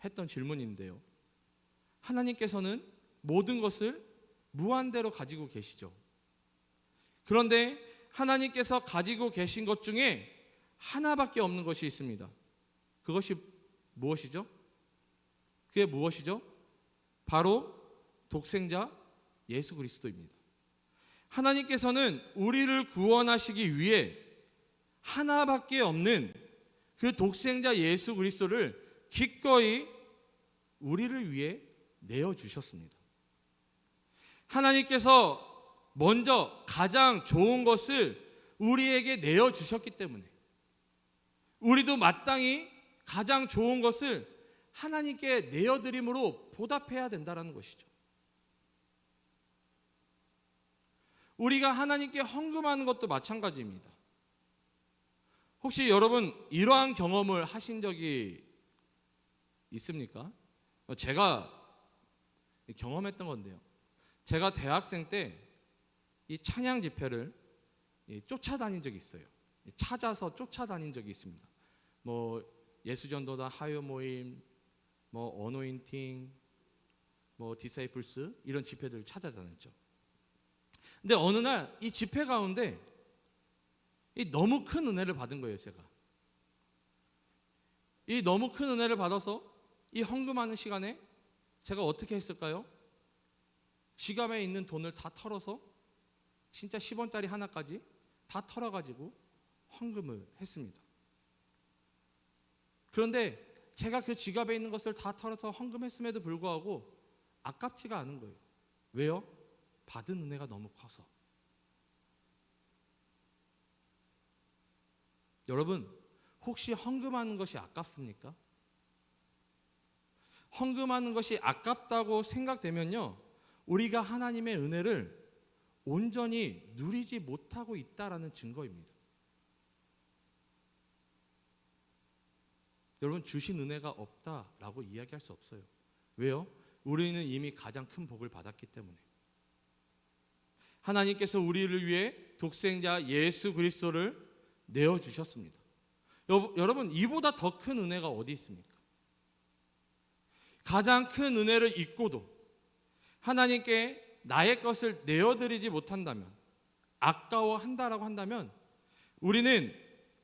했던 질문인데요, 하나님께서는 모든 것을 무한대로 가지고 계시죠. 그런데 하나님께서 가지고 계신 것 중에 하나밖에 없는 것이 있습니다. 그것이 무엇이죠? 그게 무엇이죠? 바로 독생자 예수 그리스도입니다. 하나님께서는 우리를 구원하시기 위해 하나밖에 없는 그 독생자 예수 그리스도를 기꺼이 우리를 위해 내어주셨습니다. 하나님께서 먼저 가장 좋은 것을 우리에게 내어주셨기 때문에 우리도 마땅히 가장 좋은 것을 하나님께 내어드림으로 보답해야 된다는 것이죠. 우리가 하나님께 헌금하는 것도 마찬가지입니다. 혹시 여러분 이러한 경험을 하신 적이 있습니까? 제가 경험했던 건데요. 제가 대학생 때 이 찬양 집회를 쫓아다닌 적이 있어요. 찾아서 쫓아다닌 적이 있습니다. 뭐 예수전도단 하요 모임, 뭐 어노인팅, 뭐 디사이플스 이런 집회들을 찾아다녔죠. 근데 어느 날 이 집회 가운데 이 너무 큰 은혜를 받은 거예요. 제가 이 너무 큰 은혜를 받아서 이 헌금하는 시간에 제가 어떻게 했을까요? 지갑에 있는 돈을 다 털어서 진짜 10원짜리 하나까지 다 털어가지고 헌금을 했습니다. 그런데 제가 그 지갑에 있는 것을 다 털어서 헌금했음에도 불구하고 아깝지가 않은 거예요. 왜요? 받은 은혜가 너무 커서. 여러분, 혹시 헌금하는 것이 아깝습니까? 헌금하는 것이 아깝다고 생각되면요, 우리가 하나님의 은혜를 온전히 누리지 못하고 있다라는 증거입니다. 여러분, 주신 은혜가 없다라고 이야기할 수 없어요. 왜요? 우리는 이미 가장 큰 복을 받았기 때문에. 하나님께서 우리를 위해 독생자 예수 그리스도를 내어주셨습니다. 여러분, 이보다 더 큰 은혜가 어디 있습니까? 가장 큰 은혜를 잊고도 하나님께 나의 것을 내어드리지 못한다면, 아까워한다라고 한다면 우리는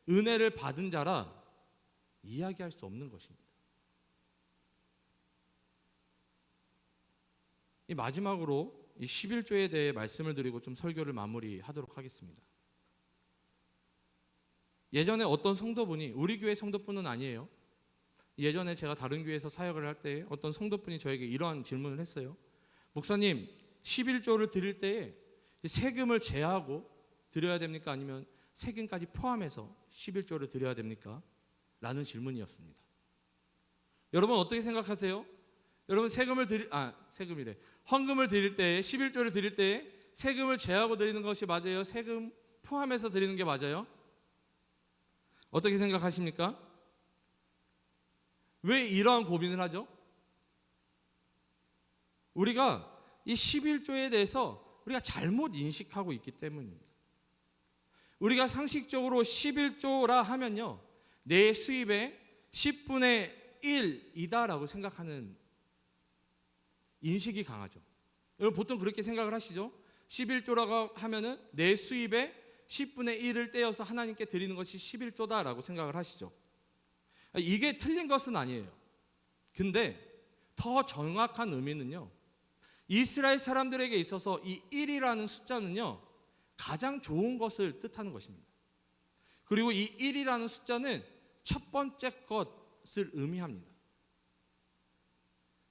은혜를 받은 자라 이야기할 수 없는 것입니다. 이 마지막으로 이 11조에 대해 말씀을 드리고 좀 설교를 마무리하도록 하겠습니다. 예전에 어떤 성도분이, 우리 교회 성도분은 아니에요. 예전에 제가 다른 교회에서 사역을 할 때 어떤 성도분이 저에게 이러한 질문을 했어요. 목사님, 11조를 드릴 때에 세금을 제하고 드려야 됩니까? 아니면 세금까지 포함해서 11조를 드려야 됩니까? 라는 질문이었습니다. 여러분 어떻게 생각하세요? 여러분 헌금을 드릴 때에, 11조를 드릴 때에 세금을 제하고 드리는 것이 맞아요? 세금 포함해서 드리는 게 맞아요? 어떻게 생각하십니까? 왜 이러한 고민을 하죠? 우리가 이 11조에 대해서 우리가 잘못 인식하고 있기 때문입니다. 우리가 상식적으로 11조라 하면요, 내 수입의 10분의 1이다라고 생각하는 인식이 강하죠. 여러분 보통 그렇게 생각을 하시죠? 11조라고 하면은 내 수입의 10분의 1을 떼어서 하나님께 드리는 것이 11조다라고 생각을 하시죠. 이게 틀린 것은 아니에요. 근데 더 정확한 의미는요, 이스라엘 사람들에게 있어서 이 1이라는 숫자는요, 가장 좋은 것을 뜻하는 것입니다. 그리고 이 1이라는 숫자는 첫 번째 것을 의미합니다.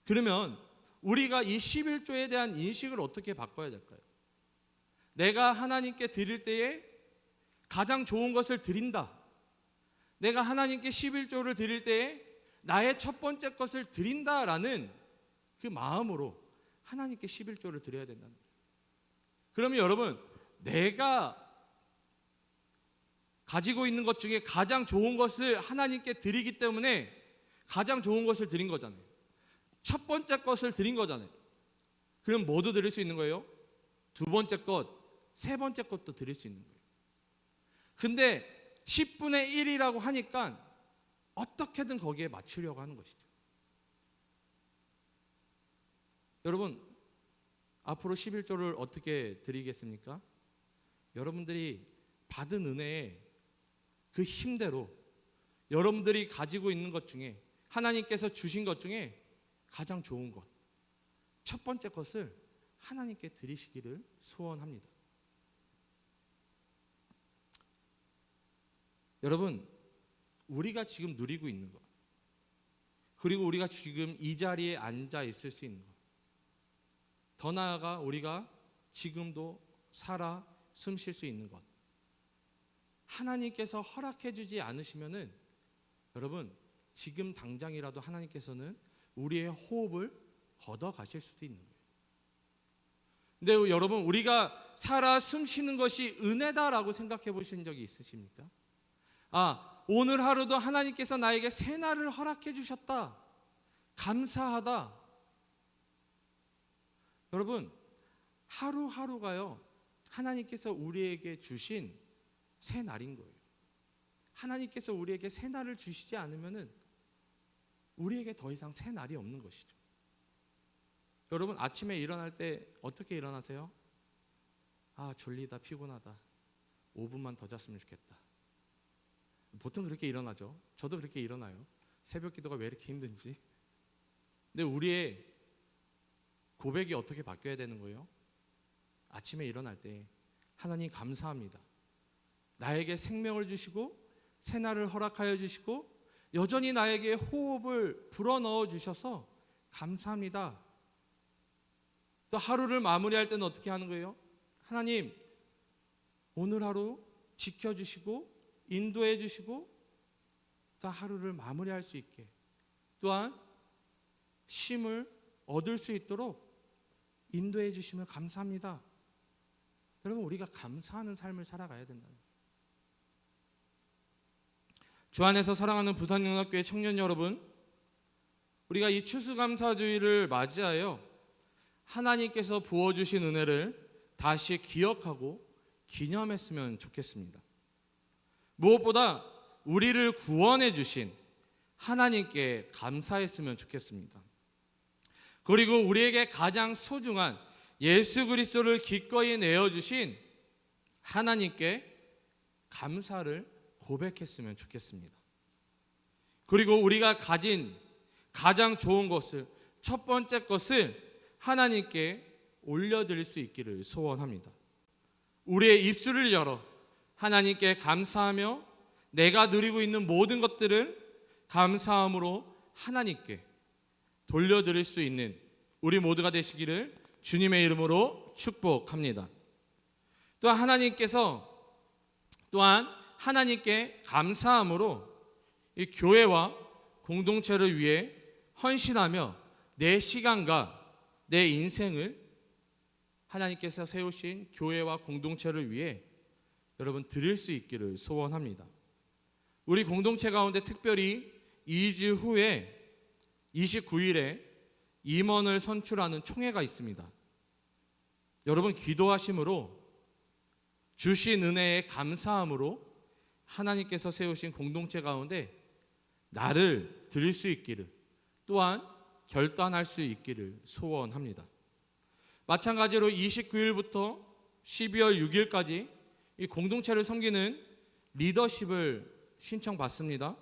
그러면 우리가 이 11조에 대한 인식을 어떻게 바꿔야 될까요? 내가 하나님께 드릴 때에 가장 좋은 것을 드린다. 내가 하나님께 11조를 드릴 때에 나의 첫 번째 것을 드린다라는 그 마음으로 하나님께 11조를 드려야 된다는 거예요. 그러면 여러분, 내가 가지고 있는 것 중에 가장 좋은 것을 하나님께 드리기 때문에 가장 좋은 것을 드린 거잖아요. 첫 번째 것을 드린 거잖아요. 그럼 뭐도 드릴 수 있는 거예요? 두 번째 것, 세 번째 것도 드릴 수 있는 거예요. 근데 10분의 1이라고 하니까 어떻게든 거기에 맞추려고 하는 것이죠. 여러분, 앞으로 11조를 어떻게 드리겠습니까? 여러분들이 받은 은혜에 그 힘대로 여러분들이 가지고 있는 것 중에, 하나님께서 주신 것 중에 가장 좋은 것, 첫 번째 것을 하나님께 드리시기를 소원합니다. 여러분, 우리가 지금 누리고 있는 것, 그리고 우리가 지금 이 자리에 앉아 있을 수 있는 것, 더 나아가 우리가 지금도 살아 숨 쉴 수 있는 것, 하나님께서 허락해 주지 않으시면은 여러분, 지금 당장이라도 하나님께서는 우리의 호흡을 걷어 가실 수도 있는 거예요. 근데 여러분, 우리가 살아 숨 쉬는 것이 은혜다라고 생각해 보신 적이 있으십니까? 오늘 하루도 하나님께서 나에게 새날을 허락해 주셨다. 감사하다. 여러분, 하루하루가요, 하나님께서 우리에게 주신 새 날인 거예요. 하나님께서 우리에게 새 날을 주시지 않으면은 우리에게 더 이상 새 날이 없는 것이죠. 여러분, 아침에 일어날 때 어떻게 일어나세요? 아, 졸리다, 피곤하다. 5분만 더 잤으면 좋겠다. 보통 그렇게 일어나죠. 저도 그렇게 일어나요. 새벽 기도가 왜 이렇게 힘든지. 근데 우리의 고백이 어떻게 바뀌어야 되는 거예요? 아침에 일어날 때 하나님 감사합니다. 나에게 생명을 주시고 새날을 허락하여 주시고 여전히 나에게 호흡을 불어넣어 주셔서 감사합니다. 또 하루를 마무리할 때는 어떻게 하는 거예요? 하나님, 오늘 하루 지켜주시고 인도해 주시고 또 하루를 마무리할 수 있게, 또한 쉼을 얻을 수 있도록 인도해 주시면 감사합니다. 여러분, 우리가 감사하는 삶을 살아가야 된다는 거예요. 주 안에서 사랑하는 부산영락교회 청년 여러분, 우리가 이 추수감사주의를 맞이하여 하나님께서 부어주신 은혜를 다시 기억하고 기념했으면 좋겠습니다. 무엇보다 우리를 구원해 주신 하나님께 감사했으면 좋겠습니다. 그리고 우리에게 가장 소중한 예수 그리스도를 기꺼이 내어주신 하나님께 감사를 고백했으면 좋겠습니다. 그리고 우리가 가진 가장 좋은 것을, 첫 번째 것을 하나님께 올려드릴 수 있기를 소원합니다. 우리의 입술을 열어 하나님께 감사하며 내가 누리고 있는 모든 것들을 감사함으로 하나님께 돌려드릴 수 있는 우리 모두가 되시기를 주님의 이름으로 축복합니다. 또한 하나님께 감사함으로 이 교회와 공동체를 위해 헌신하며 내 시간과 내 인생을 하나님께서 세우신 교회와 공동체를 위해 여러분 드릴 수 있기를 소원합니다. 우리 공동체 가운데 특별히 2주 후에 29일에 임원을 선출하는 총회가 있습니다. 여러분, 기도하심으로 주신 은혜에 감사함으로 하나님께서 세우신 공동체 가운데 나를 드릴 수 있기를, 또한 결단할 수 있기를 소원합니다. 마찬가지로 29일부터 12월 6일까지 이 공동체를 섬기는 리더십을 신청받습니다.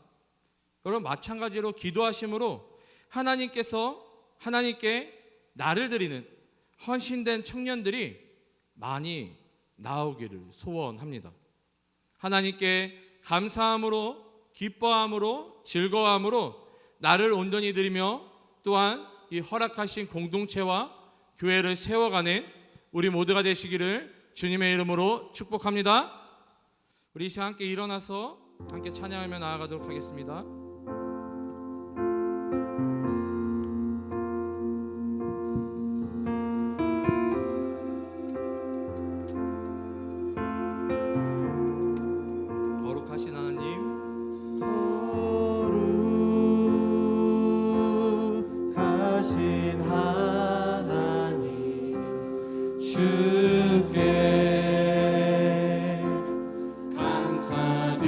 여러분, 마찬가지로 기도하심으로 하나님께 나를 드리는 헌신된 청년들이 많이 나오기를 소원합니다. 하나님께 감사함으로, 기뻐함으로, 즐거움으로 나를 온전히 드리며 또한 이 허락하신 공동체와 교회를 세워가는 우리 모두가 되시기를 주님의 이름으로 축복합니다. 우리 이 시간 함께 일어나서 함께 찬양하며 나아가도록 하겠습니다. 거룩하신 하나님, 거룩하신 하나님, 주께 감사드리세.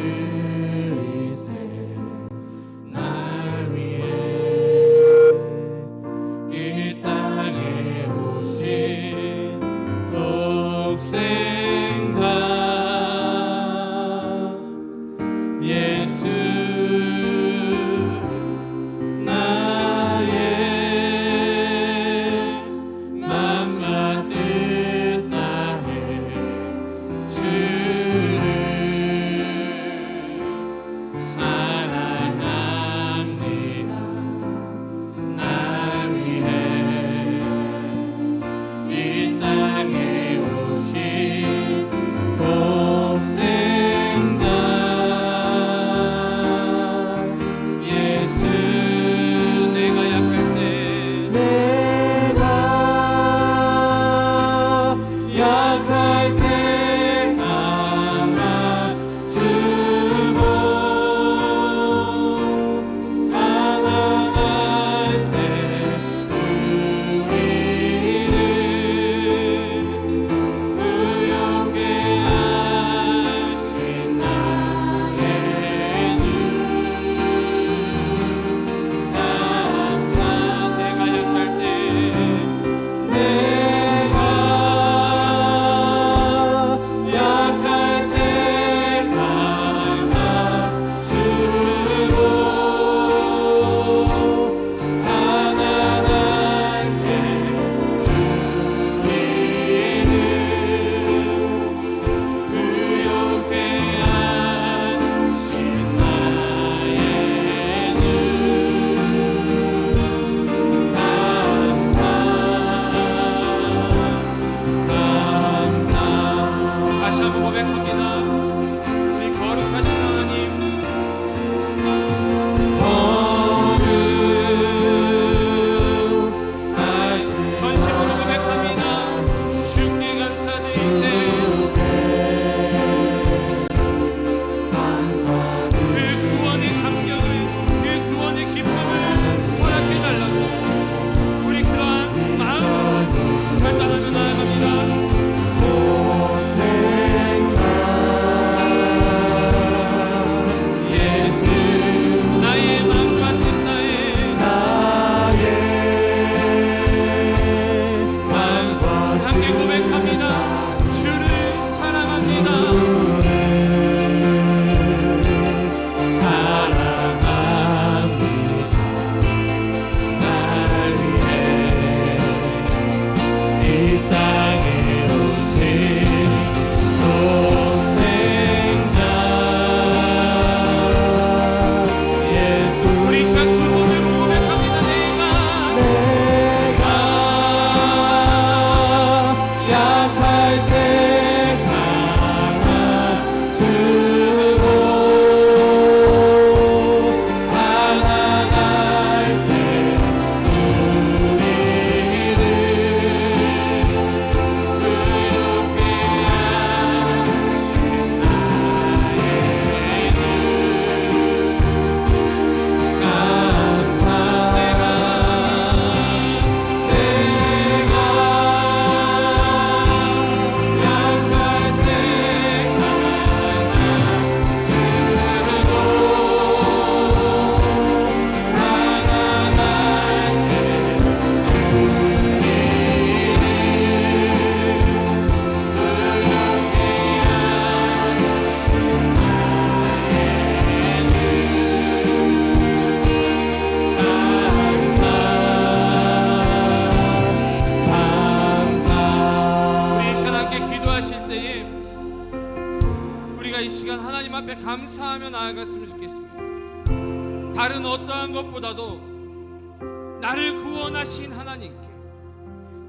이 시간 하나님 앞에 감사하며 나아갔으면 좋겠습니다. 다른 어떠한 것보다도 나를 구원하신 하나님께,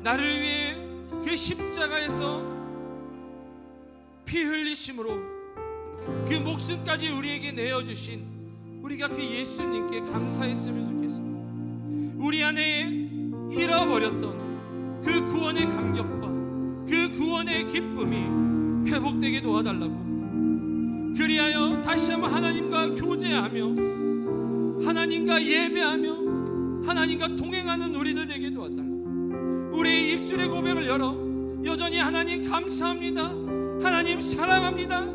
나를 위해 그 십자가에서 피 흘리심으로 그 목숨까지 우리에게 내어주신 우리가 그 예수님께 감사했으면 좋겠습니다. 우리 안에 잃어버렸던 그 구원의 감격과 그 구원의 기쁨이 회복되게 도와달라고, 그리하여 다시 한번 하나님과 교제하며 하나님과 예배하며 하나님과 동행하는 우리들 되게 도와달라고, 우리의 입술의 고백을 열어 여전히 하나님 감사합니다, 하나님 사랑합니다,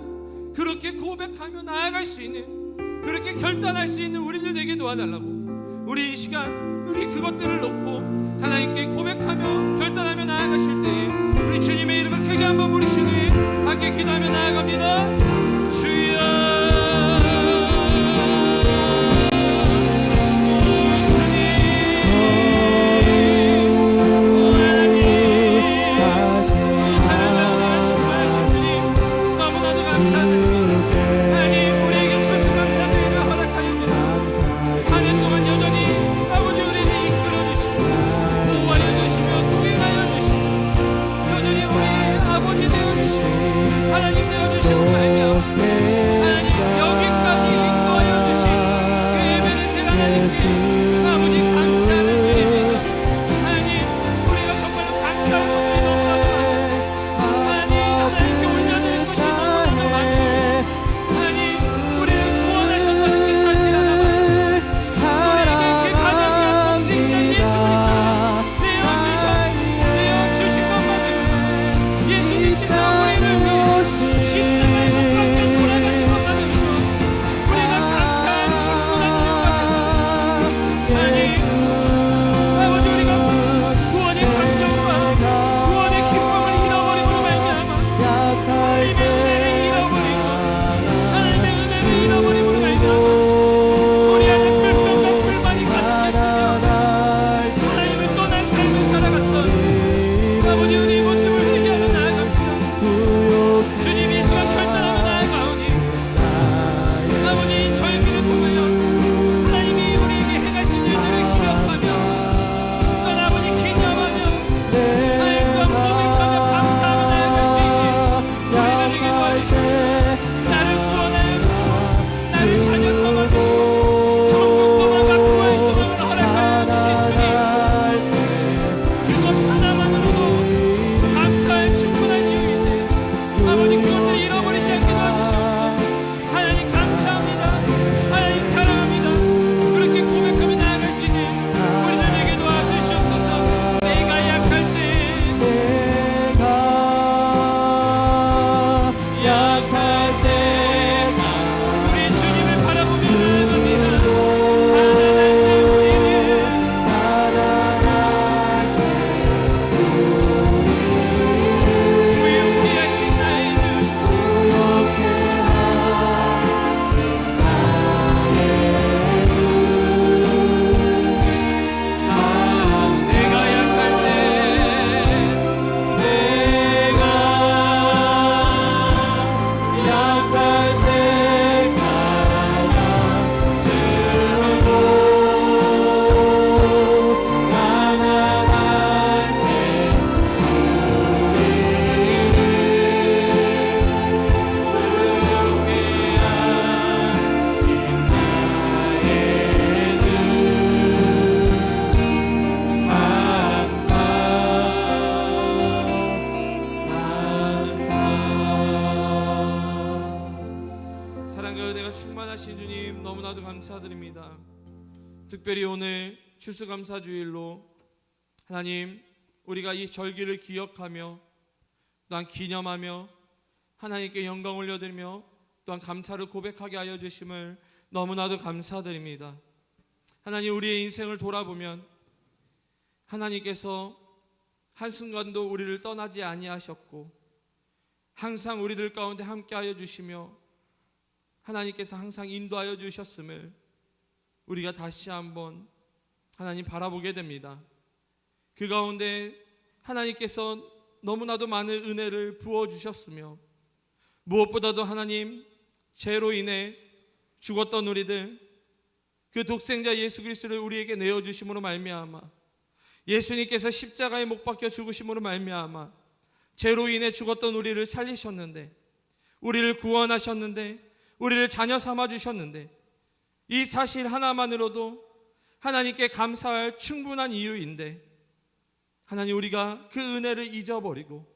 그렇게 고백하며 나아갈 수 있는, 그렇게 결단할 수 있는 우리들 되게 도와달라고, 우리 이 시간 우리 그것들을 놓고 하나님께 고백하며 결단하며 나아가실 때에 우리 주님의 이름을 크게 한번 부르시니 함께 기도하며 나아갑니다. 주여 하나님 되어주시고 말며 충만하신 주님 너무나도 감사드립니다. 특별히 오늘 추수감사주일로 하나님 우리가 이 절기를 기억하며 또한 기념하며 하나님께 영광 올려드리며 또한 감사를 고백하게 하여 주심을 너무나도 감사드립니다. 하나님 우리의 인생을 돌아보면 하나님께서 한순간도 우리를 떠나지 아니하셨고 항상 우리들 가운데 함께하여 주시며 하나님께서 항상 인도하여 주셨음을 우리가 다시 한번 하나님 바라보게 됩니다. 그 가운데 하나님께서 너무나도 많은 은혜를 부어주셨으며 무엇보다도 하나님 죄로 인해 죽었던 우리들, 그 독생자 예수 그리스도를 우리에게 내어주심으로 말미암아 예수님께서 십자가에 못 박혀 죽으심으로 말미암아 죄로 인해 죽었던 우리를 살리셨는데, 우리를 구원하셨는데, 우리를 자녀 삼아 주셨는데, 이 사실 하나만으로도 하나님께 감사할 충분한 이유인데, 하나님, 우리가 그 은혜를 잊어버리고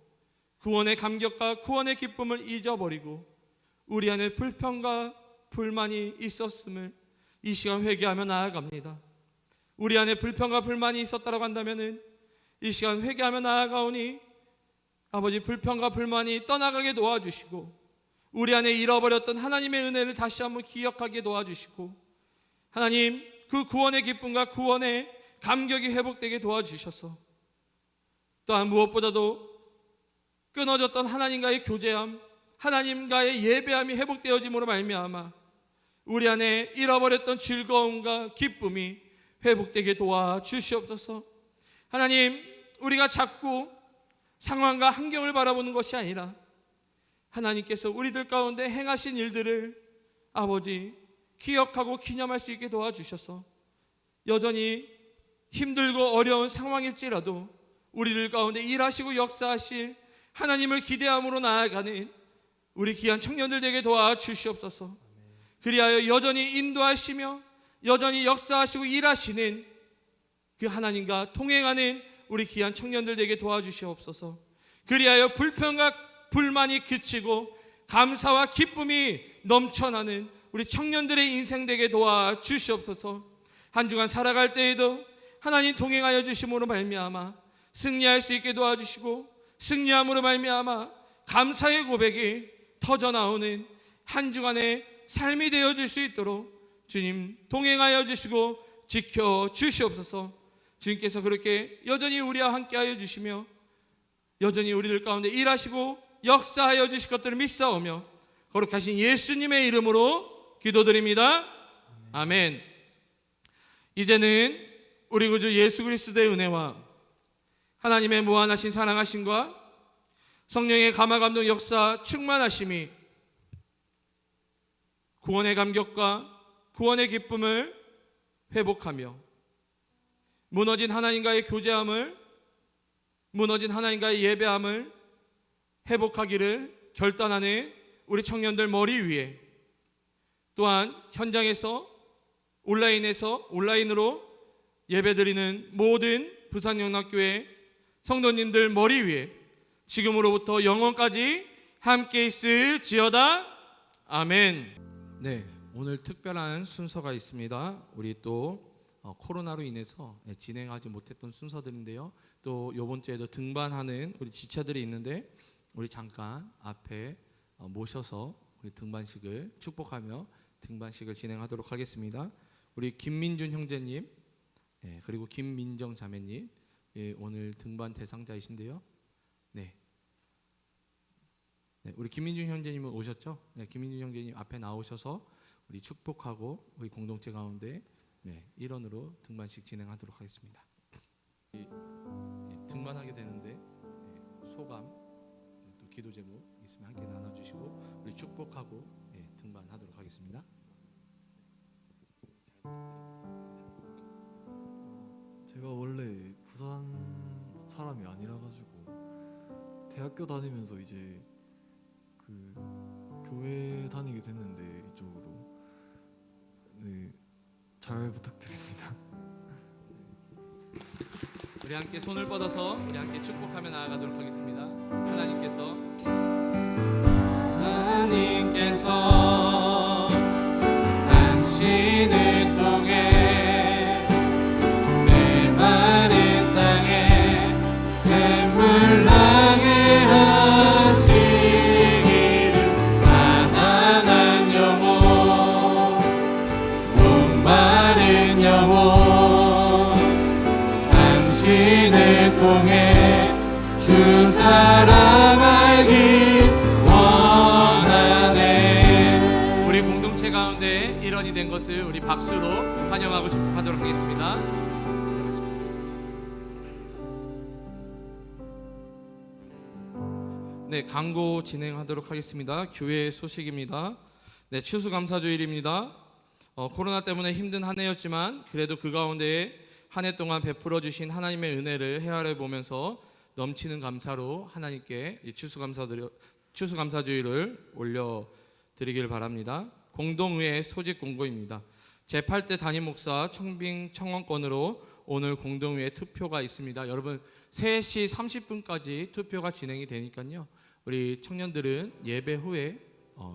구원의 감격과 구원의 기쁨을 잊어버리고 우리 안에 불평과 불만이 있었음을 이 시간 회개하며 나아갑니다. 우리 안에 불평과 불만이 있었다고 한다면 이 시간 회개하며 나아가오니 아버지, 불평과 불만이 떠나가게 도와주시고 우리 안에 잃어버렸던 하나님의 은혜를 다시 한번 기억하게 도와주시고, 하나님, 그 구원의 기쁨과 구원의 감격이 회복되게 도와주셔서 또한 무엇보다도 끊어졌던 하나님과의 교제함, 하나님과의 예배함이 회복되어짐으로 말미암아 우리 안에 잃어버렸던 즐거움과 기쁨이 회복되게 도와주시옵소서. 하나님, 우리가 자꾸 상황과 환경을 바라보는 것이 아니라 하나님께서 우리들 가운데 행하신 일들을 아버지 기억하고 기념할 수 있게 도와주셔서 여전히 힘들고 어려운 상황일지라도 우리들 가운데 일하시고 역사하실 하나님을 기대함으로 나아가는 우리 귀한 청년들 되게 도와주시옵소서. 그리하여 여전히 인도하시며 여전히 역사하시고 일하시는 그 하나님과 동행하는 우리 귀한 청년들 되게 도와주시옵소서. 그리하여 불평과 불만이 그치고 감사와 기쁨이 넘쳐나는 우리 청년들의 인생 되게 도와주시옵소서. 한 주간 살아갈 때에도 하나님 동행하여 주심으로 말미암아 승리할 수 있게 도와주시고, 승리함으로 말미암아 감사의 고백이 터져나오는 한 주간의 삶이 되어질 수 있도록 주님 동행하여 주시고 지켜주시옵소서. 주님께서 그렇게 여전히 우리와 함께하여 주시며 여전히 우리들 가운데 일하시고 역사하여 주실 것들을 믿사오며 거룩하신 예수님의 이름으로 기도드립니다. 아멘. 이제는 우리 구주 예수 그리스도의 은혜와 하나님의 무한하신 사랑하심과 성령의 감화감동 역사 충만하심이 구원의 감격과 구원의 기쁨을 회복하며 무너진 하나님과의 교제함을, 무너진 하나님과의 예배함을 회복하기를 결단하는 우리 청년들 머리 위에, 또한 현장에서 온라인으로 예배드리는 모든 부산영락교회 성도님들 머리 위에 지금으로부터 영원까지 함께 있을지어다. 아멘. 네, 오늘 특별한 순서가 있습니다. 우리 또 코로나로 인해서 진행하지 못했던 순서들인데요, 또 이번 주에도 등반하는 우리 지체들이 있는데 우리 잠깐 앞에 모셔서 우리 등반식을 축복하며 등반식을 진행하도록 하겠습니다. 우리 김민준 형제님, 그리고 김민정 자매님, 오늘 등반 대상자이신데요. 네, 우리 김민준 형제님은 오셨죠? 네, 김민준 형제님 앞에 나오셔서 우리 축복하고 우리 공동체 가운데 일원으로 등반식 진행하도록 하겠습니다. 등반하게 되는데 소감, 또 기도 제목 있으면 함께 나눠주시고 우리 축복하고 등반하도록 하겠습니다. 제가 원래 부산 사람이 아니라 가지고 대학교 다니면서 이제 그 교회 다니게 됐는데 이쪽으로 잘 부탁드립니다. 우리 함께 손을 뻗어서 우리 함께 축복하며 나아가도록 하겠습니다. 하나님께서 당신을 통해 메마른 땅에 샘물 나게 하시기를, 가난한 영혼, 목마른 영혼, 당신을 통해 주 사랑 알기 원하네. 우리 공동체 가운데 일원이 된 것을 우리 박수로 환영하고 축복하도록 하겠습니다. 네, 광고 진행하도록 하겠습니다. 교회 소식입니다. 네, 추수감사주일입니다. 코로나 때문에 힘든 한 해였지만 그래도 그 가운데에 한 해 동안 베풀어 주신 하나님의 은혜를 헤아려 보면서 넘치는 감사로 하나님께 이 추수감사주일을 올려드리기를 바랍니다. 공동의회 소집 공고입니다. 제8대 담임 목사 청빙 청원권으로 오늘 공동의회 투표가 있습니다. 여러분 3시 30분까지 투표가 진행이 되니까요. 우리 청년들은 예배 후에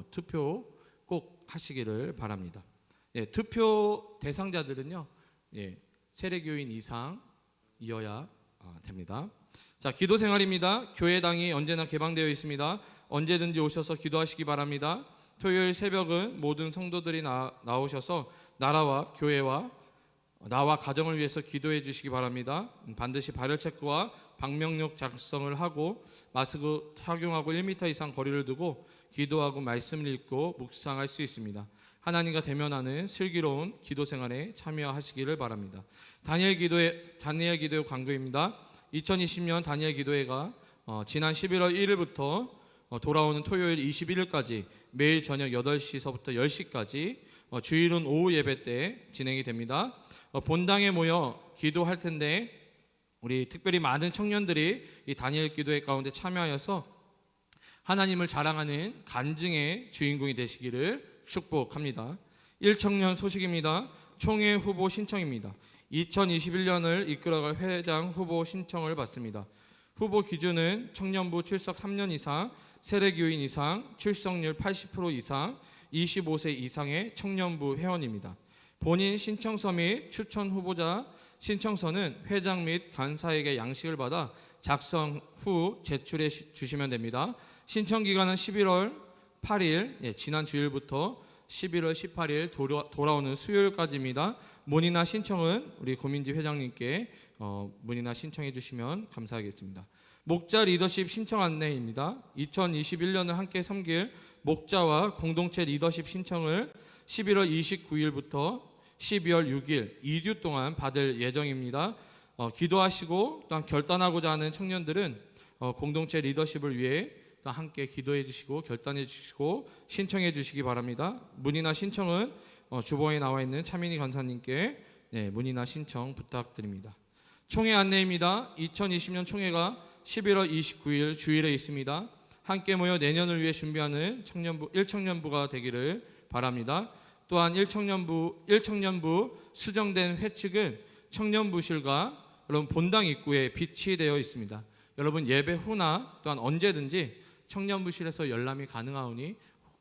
투표 꼭 하시기를 바랍니다. 예, 투표 대상자들은요, 예, 세례교인 이상이어야 됩니다. 자, 기도 생활입니다. 교회당이 언제나 개방되어 있습니다. 언제든지 오셔서 기도하시기 바랍니다. 토요일 새벽은 모든 성도들이 나오셔서 나라와 교회와 나와 가정을 위해서 기도해 주시기 바랍니다. 반드시 발열 체크와 방명록 작성을 하고 마스크 착용하고 1m 이상 거리를 두고 기도하고 말씀을 읽고 묵상할 수 있습니다. 하나님과 대면하는 슬기로운 기도 생활에 참여하시기를 바랍니다. 다니엘 기도회 광고입니다. 2020년 다니엘 기도회가 지난 11월 1일부터 돌아오는 토요일 21일까지 매일 저녁 8시서부터 10시까지 주일은 오후 예배 때 진행이 됩니다. 본당에 모여 기도할 텐데 우리 특별히 많은 청년들이 이 다니엘 기도회 가운데 참여하여서 하나님을 자랑하는 간증의 주인공이 되시기를 축복합니다. 1청년 소식입니다. 총회 후보 신청입니다. 2021년을 이끌어갈 회장 후보 신청을 받습니다. 후보 기준은 청년부 출석 3년 이상, 세례교인 이상, 출석률 80% 이상, 25세 이상의 청년부 회원입니다. 본인 신청서 및 추천 후보자 신청서는 회장 및 간사에게 양식을 받아 작성 후 제출해 주시면 됩니다. 신청 기간은 11월 8일, 지난 주일부터 11월 18일 돌아오는 수요일까지입니다. 문의나 신청은 우리 고민지 회장님께 문의나 신청해 주시면 감사하겠습니다. 목자 리더십 신청 안내입니다. 2021년을 함께 섬길 목자와 공동체 리더십 신청을 11월 29일부터 12월 6일 2주 동안 받을 예정입니다. 기도하시고 또한 결단하고자 하는 청년들은 공동체 리더십을 위해 함께 기도해 주시고 결단해 주시고 신청해 주시기 바랍니다. 문의나 신청은 주보에 나와 있는 차민희 간사님께 문의나 신청 부탁드립니다. 총회 안내입니다. 2020년 총회가 11월 29일 주일에 있습니다. 함께 모여 내년을 위해 준비하는 1청년부가 되기를 바랍니다. 또한 1청년부 수정된 회칙은 청년부실과 여러분 본당 입구에 비치되어 있습니다. 여러분 예배 후나 또한 언제든지 청년부실에서 열람이 가능하오니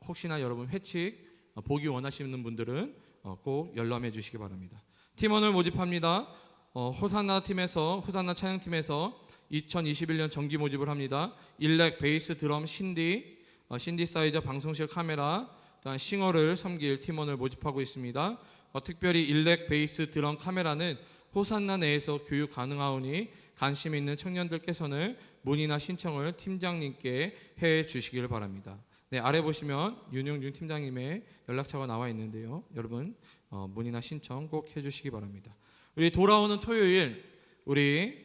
혹시나 여러분 회칙 보기 원하시는 분들은 꼭 열람해 주시기 바랍니다. 팀원을 모집합니다. 호산나 찬양팀에서 2021년 정기 모집을 합니다. 일렉, 베이스, 드럼, 신디사이저, 방송실 카메라, 또한 싱어를 섬길 팀원을 모집하고 있습니다. 특별히 일렉, 베이스, 드럼, 카메라는 호산나 내에서 교육 가능하오니 관심 있는 청년들께서는 문의나 신청을 팀장님께 해 주시기를 바랍니다. 네, 아래 보시면 윤영준 팀장님의 연락처가 나와 있는데요. 여러분 문의나 신청 꼭 해주시기 바랍니다. 우리 돌아오는 토요일 우리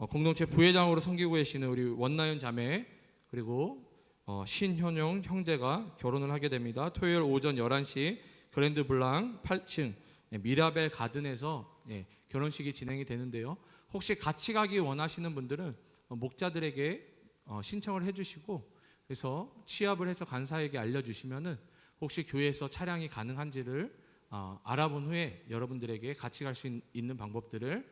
공동체 부회장으로 섬기고 계시는 우리 원나연 자매 그리고 신현용 형제가 결혼을 하게 됩니다. 토요일 오전 11시 그랜드 블랑 8층 미라벨 가든에서 결혼식이 진행이 되는데요. 혹시 같이 가기 원하시는 분들은 목자들에게 신청을 해주시고 그래서 취합을 해서 간사에게 알려주시면은 혹시 교회에서 차량이 가능한지를 알아본 후에 여러분들에게 같이 갈 수 있는 방법들을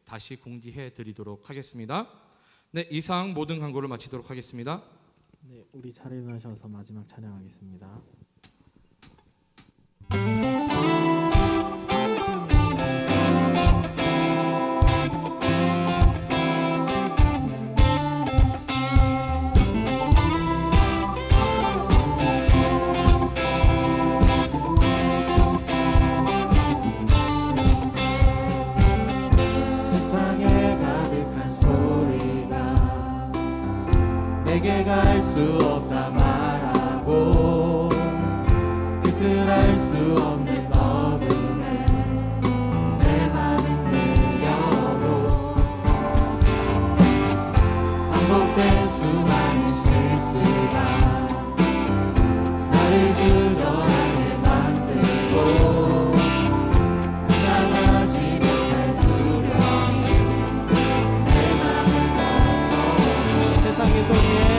다시 공지해 드리도록 하겠습니다. 네, 이상 모든 광고를 마치도록 하겠습니다. 네, 우리 차례 일어나셔서 마지막 찬양하겠습니다. 내게 갈 수 없다 말하고 그들할 수 없는 어둠에 내 맘은 들려도 반복된 수많은 실수가 나를 주저 찬양의 소리에